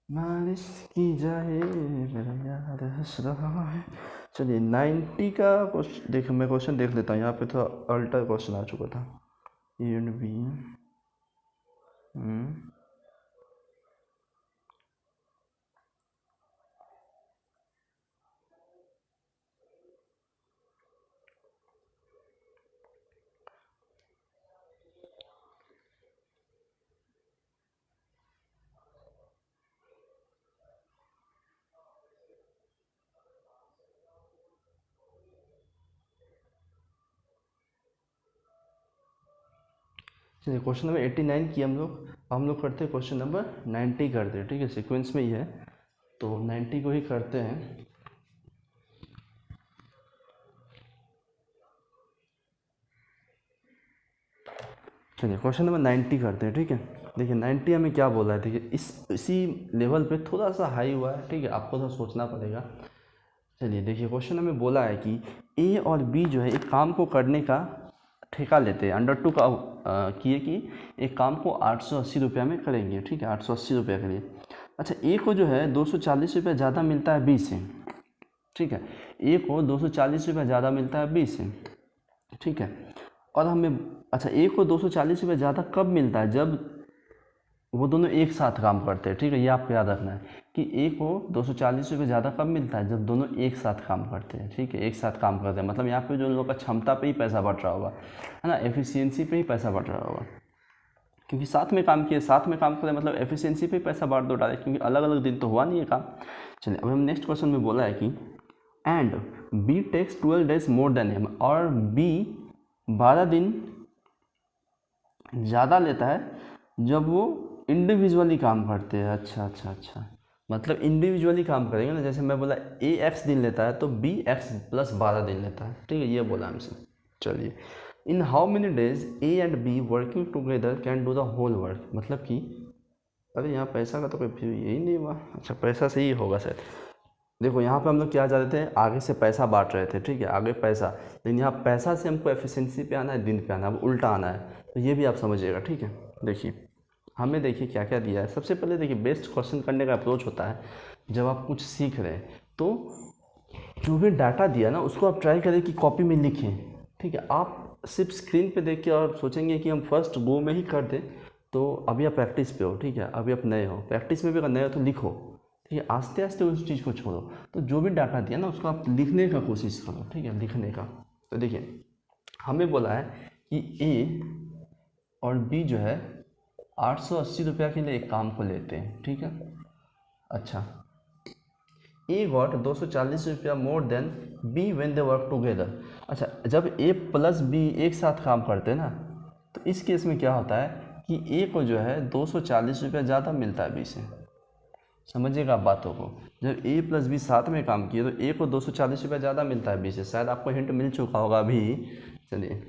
बारिश की जाए मेरा यार हंस रहा है। चलिए 90 का क्वेश्चन देख, मैं क्वेश्चन देख लेता हूँ। यहाँ पे थोड़ा अल्टर क्वेश्चन आ चुका था, ए एंड बी। चलिए क्वेश्चन नंबर 89 की हम लोग करते हैं, क्वेश्चन नंबर 90 करते हैं, ठीक है, सीक्वेंस में ही है, तो 90 को ही करते हैं। चलिए क्वेश्चन नंबर 90 करते हैं, ठीक है। देखिए 90 हमें क्या बोला है, देखिए इसी लेवल पे थोड़ा सा हाई हुआ है, ठीक है, आपको थोड़ा सोचना पड़ेगा। चलिए देखिए क्वेश्चन हमें बोला है कि ए और बी जो है एक काम को करने का ठेका लेते हैं, अंडर टू का किए कि एक काम को 880 रुपये में करेंगे, ठीक है, 880 रुपये के लिए। अच्छा ए को जो है 240 रुपये ज़्यादा मिलता है बी से, ठीक है, ए को 240 रुपये ज़्यादा मिलता है बी से, ठीक है। और हमें अच्छा ए को 240 रुपये ज़्यादा कब मिलता है? जब वो दोनों एक साथ काम करते हैं, ठीक है, ये आपको याद रखना है कि ए को 240 रुपये ज़्यादा कब मिलता है? जब दोनों एक साथ काम करते हैं, ठीक है, एक साथ काम करते हैं, मतलब यहाँ पे जो लोग का क्षमता पे ही पैसा बढ़ रहा होगा, है ना, एफिशिएंसी पे ही पैसा बढ़ रहा होगा, क्योंकि साथ में काम किए, साथ में काम करें, मतलब एफिशिएंसी पे ही पैसा बढ़ दो डायरेक्ट, क्योंकि अलग अलग दिन तो हुआ नहीं है काम। चलिए अब हम नेक्स्ट क्वेश्चन में बोला है कि and B takes 12 days more than M, और बी 12 दिन ज़्यादा लेता है जब वो इंडिविजुअली काम करते हैं। अच्छा अच्छा अच्छा, मतलब इंडिविजुअली काम करेंगे ना, जैसे मैं बोला ए एक्स दिन लेता है तो बी एक्स प्लस 12 दिन लेता है, ठीक है, ये बोला हमसे। चलिए, in how many days A and B working together can do the whole work, मतलब कि अरे यहाँ पैसा का तो कोई फिर यही नहीं हुआ। अच्छा, पैसा से ही होगा शायद। देखो यहाँ पे हम लोग क्या जा रहे थे, आगे से पैसा बांट रहे थे, ठीक है, आगे पैसा, लेकिन यहाँ पैसा से हमको एफिशिएंसी पे आना है, दिन पे आना है, अब उल्टा आना है, तो ये भी आप समझिएगा, ठीक है। देखिए हमें देखिए क्या क्या दिया है। सबसे पहले देखिए बेस्ट क्वेश्चन करने का अप्रोच होता है जब आप कुछ सीख रहे हैं, तो जो भी डाटा दिया ना उसको आप ट्राई करें कि कॉपी में लिखें, ठीक है। आप सिर्फ स्क्रीन पे देख के और सोचेंगे कि हम फर्स्ट गो में ही कर दें, तो अभी आप प्रैक्टिस पे हो, ठीक है, अभी आप नए हो, प्रैक्टिस में भी अगर नए हो तो लिखो, ठीक है, आस्ते आस्ते उस चीज़ को छोड़ो। तो जो भी डाटा दिया ना उसको आप लिखने का कोशिश करो, ठीक है, लिखने का। तो देखिए हमें बोला है कि ए और बी जो है 880 रुपया के लिए एक काम को लेते हैं, ठीक है। अच्छा, ए गॉट 240 रुपया more than B when they work together. अच्छा, जब ए प्लस बी एक साथ काम करते हैं ना, तो इस केस में क्या होता है कि ए को जो है 240 रुपया ज़्यादा मिलता है बी से। समझिएगा आप बातों को, जब ए प्लस बी साथ में काम किए तो ए को 240 रुपया ज़्यादा मिलता है बी से। शायद आपको हिंट मिल चुका होगा अभी। चलिए,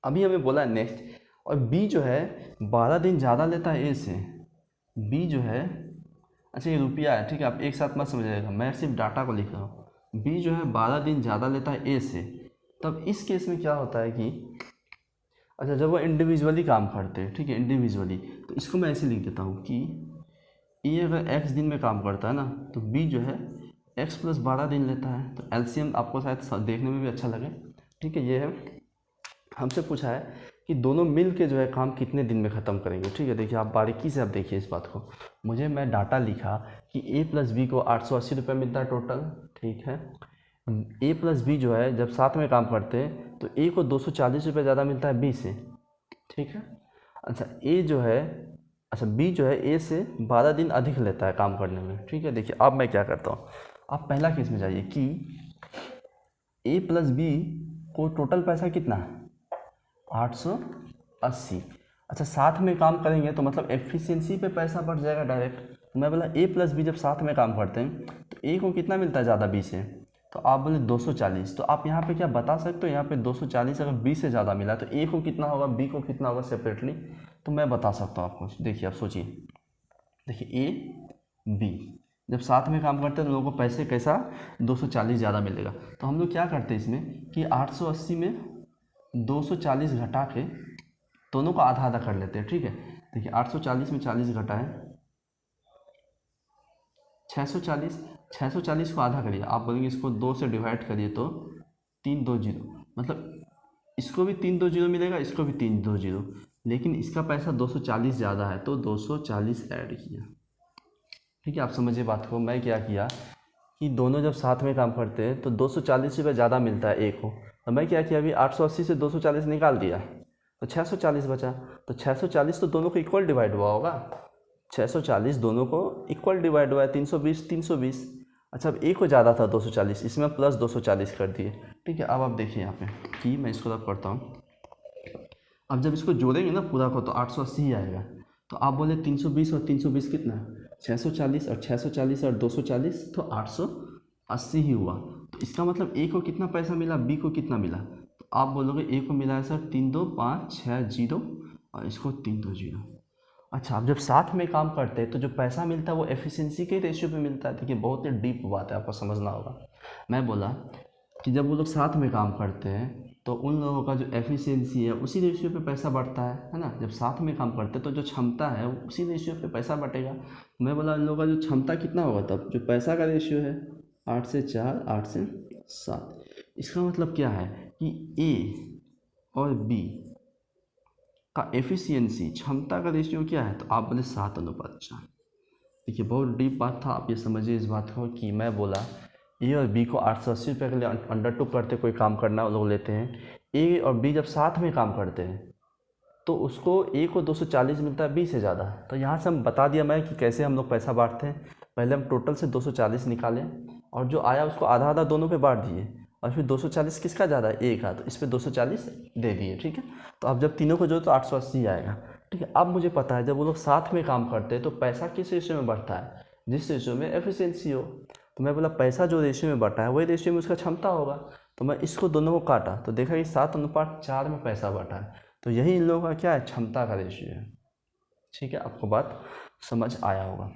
अभी हमें बोला है नेक्स्ट, और बी जो है 12 दिन ज़्यादा लेता है ए से। बी जो है, अच्छा ये रुपया है, ठीक है, आप एक साथ मत समझिएगा, मैं सिर्फ डाटा को लिख रहा हूँ। बी जो है 12 दिन ज़्यादा लेता है ए से, तब इस केस में क्या होता है कि अच्छा जब वो इंडिविजुअली काम करते हैं, ठीक है, इंडिविजुअली, तो इसको मैं ऐसे लिख देता हूँ कि ए अगर एक्स दिन में काम करता है ना, तो बी जो है एक्स प्लस 12 दिन लेता है। तो एलसीएम आपको शायद देखने में भी अच्छा लगे, ठीक है। ये है, हमसे पूछा है कि दोनों मिल के जो है काम कितने दिन में ख़त्म करेंगे, ठीक है। देखिए आप बारीकी से आप देखिए इस बात को। मैं डाटा लिखा कि ए प्लस बी को 880 रुपये मिलता है टोटल, ठीक है। ए प्लस बी जो है जब साथ में काम करते हैं तो ए को 240 रुपये ज़्यादा मिलता है बी से, ठीक है। अच्छा ए जो है, अच्छा बी जो है ए से 12 दिन अधिक लेता है काम करने में, ठीक है। देखिए अब मैं क्या करता हूँ, आप पहला केस में जाइए कि ए प्लस बी को टोटल पैसा कितना है 880। अच्छा साथ में काम करेंगे तो मतलब एफिशिएंसी पे पैसा बढ़ जाएगा डायरेक्ट। मैं बोला ए प्लस बी जब साथ में काम करते हैं तो ए को कितना मिलता है ज़्यादा बी से, तो आप बोले 240। तो आप यहाँ पे क्या बता सकते हो, यहाँ पे 240 अगर बी से ज़्यादा मिला तो ए को कितना होगा, बी को कितना होगा सेपरेटली, तो मैं बता सकता हूँ आपको। देखिए आप सोचिए, देखिए ए बी जब साथ में काम करते हैं तो लोगों को पैसे कैसा 240 ज़्यादा मिलेगा। तो हम लोग क्या करते हैं इसमें कि 880 में 240 घटा के दोनों को आधा आधा कर लेते हैं, ठीक है। देखिए 840 में 40 घटा है 640, 640 को आधा करिए, आप बोलेंगे इसको 2 से डिवाइड करिए तो 3 2 0, मतलब इसको भी 3 2 0 मिलेगा, इसको भी 3 2 0, लेकिन इसका पैसा 240 ज़्यादा है तो 240 ऐड किया, ठीक है। आप समझिए बात को। मैं क्या किया कि दोनों जब साथ में काम करते हैं तो 240 रुपये ज़्यादा मिलता है ए को, तो मैं क्या किया अभी 880 से 240 निकाल दिया तो 640 बचा। तो 640 तो दोनों को इक्वल डिवाइड हुआ होगा, 640 दोनों को इक्वल डिवाइड हुआ है, 320 320। अच्छा अब ए को ज़्यादा था 240, इसमें प्लस 240 कर दिए, ठीक है। अब आप देखिए यहाँ पे कि मैं इसको रब करता हूँ, अब जब इसको जोड़ेंगे ना पूरा को तो 880 ही आएगा। तो आप बोले 320 और 320 कितना, 640 और 640 और 240 तो 880 ही हुआ। तो इसका मतलब ए को कितना पैसा मिला, बी को कितना मिला, तो आप बोलोगे ए को मिला है सर 3 2 5 6 0 और इसको 3 2 0। अच्छा अब जब साथ में काम करते हैं तो जो पैसा मिलता है वो एफिशिएंसी के रेशियो पे मिलता है। देखिए बहुत ही डीप बात है, आपको समझना होगा। मैं बोला कि जब वो लोग साथ में काम करते हैं तो उन लोगों का जो एफिशिएंसी है उसी रेशियो पे पैसा बढ़ता है ना। जब साथ में काम करते हैं तो जो क्षमता है उसी रेशियो पे पैसा बढ़ेगा। मैं बोला इन लोगों का जो क्षमता कितना होगा, तब जो पैसा का रेशियो है 8 से 4 8 से 7। इसका मतलब क्या है कि ए और बी का एफिशिएंसी क्षमता का रेशियो क्या है, तो आप बोले 7:4। देखिए बहुत डीप बात था, आप ये समझिए इस बात को कि मैं बोला ए और बी को 880 रुपये के लिए अंडर करते कोई काम करना वो लोग लेते हैं। ए और बी जब साथ में काम करते हैं तो उसको ए को 240 मिलता है बी से ज़्यादा। तो यहाँ से हम बता दिया मैं कि कैसे हम लोग पैसा बांटते हैं। पहले हम टोटल से 240 निकालें और जो आया उसको आधा आधा दोनों पे बांट दिए, और फिर 240 किसका ज़्यादा है, ए का, तो इस पर 240 दे दिए। ठीक है, तो अब जब तीनों को जो तो 880 आएगा। ठीक है, अब मुझे पता है जब वो लोग साथ में काम करते हैं तो पैसा किस रेशियो में बढ़ता है, जिस रेशियो में एफिशिएंसी हो। तो मैं बोला पैसा जो रेशियो में बढ़ता है वही रेशियो में उसका क्षमता होगा। तो मैं इसको दोनों को काटा तो देखा कि 7:4 में पैसा बढ़ा है। तो यही इन लोगों का क्या है, क्षमता का रेशियो है। ठीक है, आपको बात समझ आया होगा।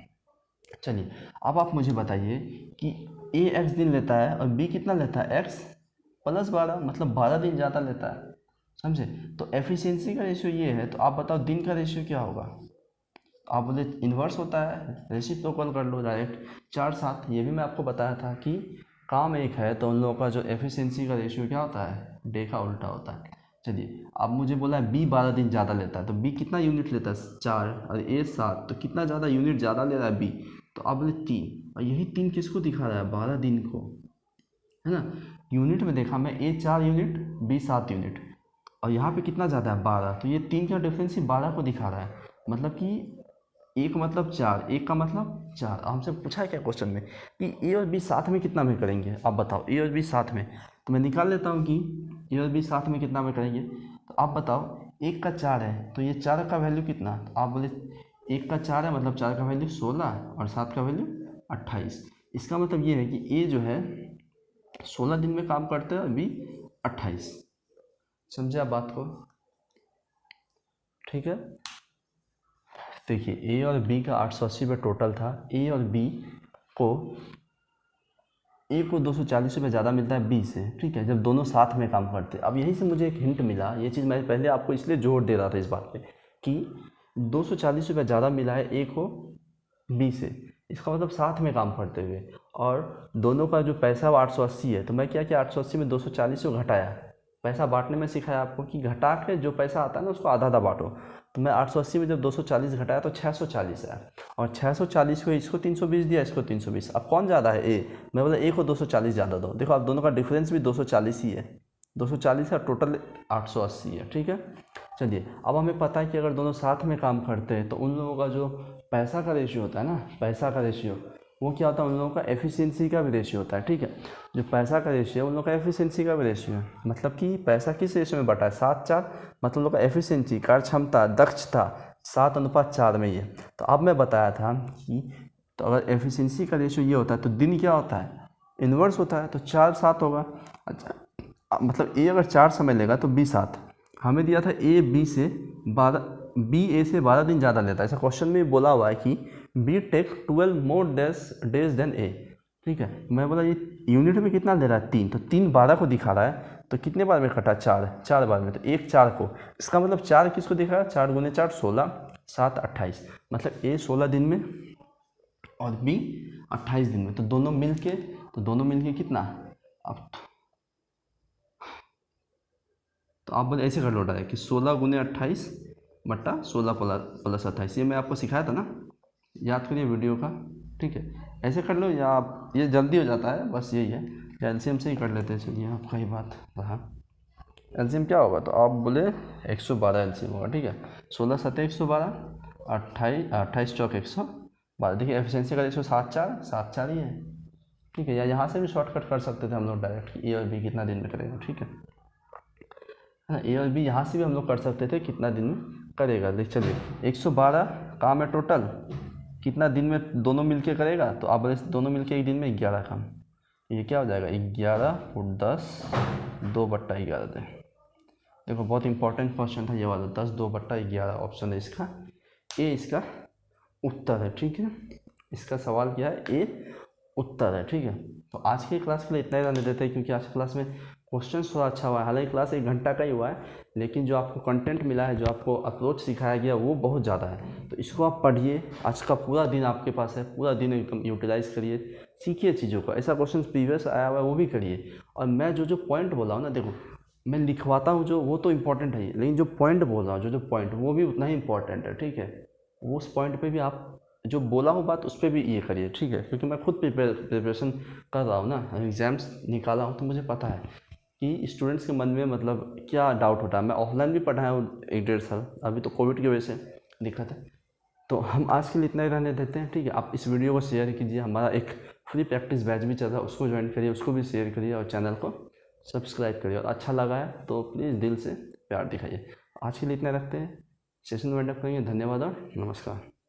चलिए अब आप मुझे बताइए कि ए एक्स दिन लेता है और बी कितना लेता है, एक्स प्लस 12, मतलब 12 दिन ज़्यादा लेता है। समझे, तो एफिशिएंसी का रेशियो ये है, तो आप बताओ दिन का रेशियो क्या होगा। आप बोले इन्वर्स होता है, रेसिप्रोकल कर लो डायरेक्ट, 4/7। ये भी मैं आपको बताया था कि काम एक है तो उन लोगों का जो एफिशिएंसी का रेशियो क्या होता है, डे का उल्टा होता है। चलिए अब मुझे बोला है बी 12 दिन ज़्यादा लेता है, तो बी कितना यूनिट लेता है, 4, और ए 7, तो कितना ज़्यादा यूनिट ज़्यादा ले रहा है बी, तो अब बोले 3, और यही 3 किसको दिखा रहा है, 12 दिन को, है ना। यूनिट में देखा मैं, ए 4 यूनिट, बी 7 यूनिट, और यहाँ पे कितना ज़्यादा है, 12, तो ये 3 का डिफरेंस ही 12 को दिखा रहा है। मतलब कि एक मतलब 4, एक का मतलब 4। हमसे पूछा है क्या क्वेश्चन में कि ए और बी साथ में कितना में करेंगे, आप बताओ, ए और बी साथ में, तो मैं निकाल लेता हूँ कि ए और बी साथ में कितना में करेंगे। तो आप बताओ, एक का 4 है तो ये 4 का वैल्यू कितना, तो आप बोले एक का 4 है मतलब 4 का वैल्यू 16 और 7 का वैल्यू 28। इसका मतलब ये है कि ए जो है 16 दिन में काम करते हैं और बी 28। समझे आप बात को, ठीक है। देखिए ए और बी का 880 रुपये टोटल था। ए और बी को, ए को 240 रुपये ज़्यादा मिलता है बी से, ठीक है, जब दोनों साथ में काम करते। अब यहीं से मुझे एक हिंट मिला, ये चीज़ मैं पहले आपको इसलिए जोर दे रहा था इस बात पे कि 240 रुपये ज़्यादा मिला है ए को बी से, इसका मतलब साथ में काम करते हुए, और दोनों का जो पैसा वो 880 है। तो मैं क्या किया, 880 में 240 को घटाया। पैसा बांटने में सिखाया आपको कि घटा के जो पैसा आता है ना उसको आधा आधा बांटो। तो मैं 880 में जब 240 घटाया तो 640 है, और 640 को इसको 320 दिया, इसको 320। अब कौन ज़्यादा है, ए। मैं बोला ए को 240 ज़्यादा दो। देखो आप दोनों का डिफरेंस भी 240 ही है, 240 है, टोटल 880 है। ठीक है, चलिए अब हमें पता है कि अगर दोनों साथ में काम करते हैं तो उन लोगों का जो पैसा का रेशियो होता है ना, पैसा का रेशियो, वो क्या होता है, उन लोगों का एफिशिएंसी का भी रेशियो होता है। ठीक है, जो पैसा का रेशियो है उन लोगों का एफिशिएंसी का भी रेशियो है। मतलब कि पैसा किस रेशियो में बटा है, 7/4, मतलब लोगों का एफिशिएंसी, कार्य क्षमता, दक्षता 7:4 में ये। तो अब मैं बताया था कि तो अगर एफिशिएंसी का रेशियो ये होता है तो दिन क्या होता है, इन्वर्स होता है, तो 4/7 होगा। अच्छा, मतलब ए अगर 4 समय लेगा तो बी 7। हमें दिया था ए बी से 12, बी ए से 12 दिन ज़्यादा लेता है। ऐसा क्वेश्चन में बोला हुआ है कि B take 12 more days than A. ठीक है, मैं बोला ये यूनिट में कितना ले रहा है, 3, तो 3 12 को दिखा रहा है, तो कितने बार में कटा, 4 बार में, तो 1 4 को। इसका मतलब 4 किसको दिखा रहा है, 4 × 4 16, 7 28, मतलब ए 16 दिन में और बी 28 दिन में। तो दोनों मिल के कितना, अब तो आप बोले ऐसे कर लो डायरेक्ट कि 16 × 28 बट्टा 16 प्लस 28। ये मैं आपको सिखाया था ना, याद करिए वीडियो का। ठीक है, ऐसे कर लो, या आप ये जल्दी हो जाता है, बस यही है, या एलसीएम से ही कर लेते हैं। चलिए आपका ही बात रहा, एलसीएम क्या होगा, तो आप बोले 112 एलसीएम होगा। ठीक है, 16 7 112, 28 चौक 112। देखिए एफिशिएंसी का रेशियो 7/4 ही है। ठीक है, या यहाँ से भी शॉर्टकट कर सकते थे हम लोग डायरेक्ट, ए और बी कितना दिन में करेगा। ठीक है ना, ए और बी यहाँ से भी हम लोग कर सकते थे कितना दिन में करेगा। देख चलिए 112 काम है टोटल, कितना दिन में दोनों मिलके करेगा, तो आप बोले दोनों मिलके एक दिन में 11 काम। ये क्या हो जाएगा, 11 × 10 2/11 दे। देखो बहुत इंपॉर्टेंट क्वेश्चन था ये वाला, 10 2/11 ऑप्शन है इसका, ए इसका उत्तर है। ठीक है, इसका सवाल क्या है, ए उत्तर है। ठीक है, तो आज की क्लास के लिए इतना ही रहने देते हैं, क्योंकि आज की क्लास में क्वेश्चन थोड़ा अच्छा हुआ है। हालांकि क्लास 1 घंटा का ही हुआ है, लेकिन जो आपको कंटेंट मिला है, जो आपको अप्रोच सिखाया गया वो बहुत ज़्यादा है। तो इसको आप पढ़िए, आज का पूरा दिन आपके पास है, पूरा दिन एकदम यूटिलाइज़ करिए, सीखिए चीज़ों को। ऐसा क्वेश्चन प्रीवियस आया हुआ है वो भी करिए, और मैं जो पॉइंट बोला हूँ ना, देखो मैं लिखवाता हूँ जो, वो तो इम्पोर्टेंट है ही, लेकिन जो पॉइंट बोल रहा हूँ, जो पॉइंट, वो भी उतना ही इम्पोर्टेंट है। ठीक है, वो उस पॉइंट पे भी आप जो बोला हूँ बात, उस पर भी ये करिए। ठीक है, क्योंकि मैं खुद प्रिपरेशन कर रहा हूँ ना, एग्ज़ाम्स निकाला हूँ, तो मुझे पता है कि स्टूडेंट्स के मन में मतलब क्या डाउट होता है। मैं ऑफलाइन भी पढ़ाया हूँ 1 1.5 साल, अभी तो कोविड की वजह से दिक्कत है। तो हम आज के लिए इतना ही रहने देते हैं। ठीक है, आप इस वीडियो को शेयर कीजिए, हमारा एक फ्री प्रैक्टिस बैच भी चल रहा है, उसको ज्वाइन करिए, उसको भी शेयर करिए और चैनल को सब्सक्राइब करिए। और अच्छा लगा है तो प्लीज़ दिल से प्यार दिखाइए। आज के लिए इतना रखते हैं, सेशन वाइंड अप करेंगे। धन्यवाद और नमस्कार।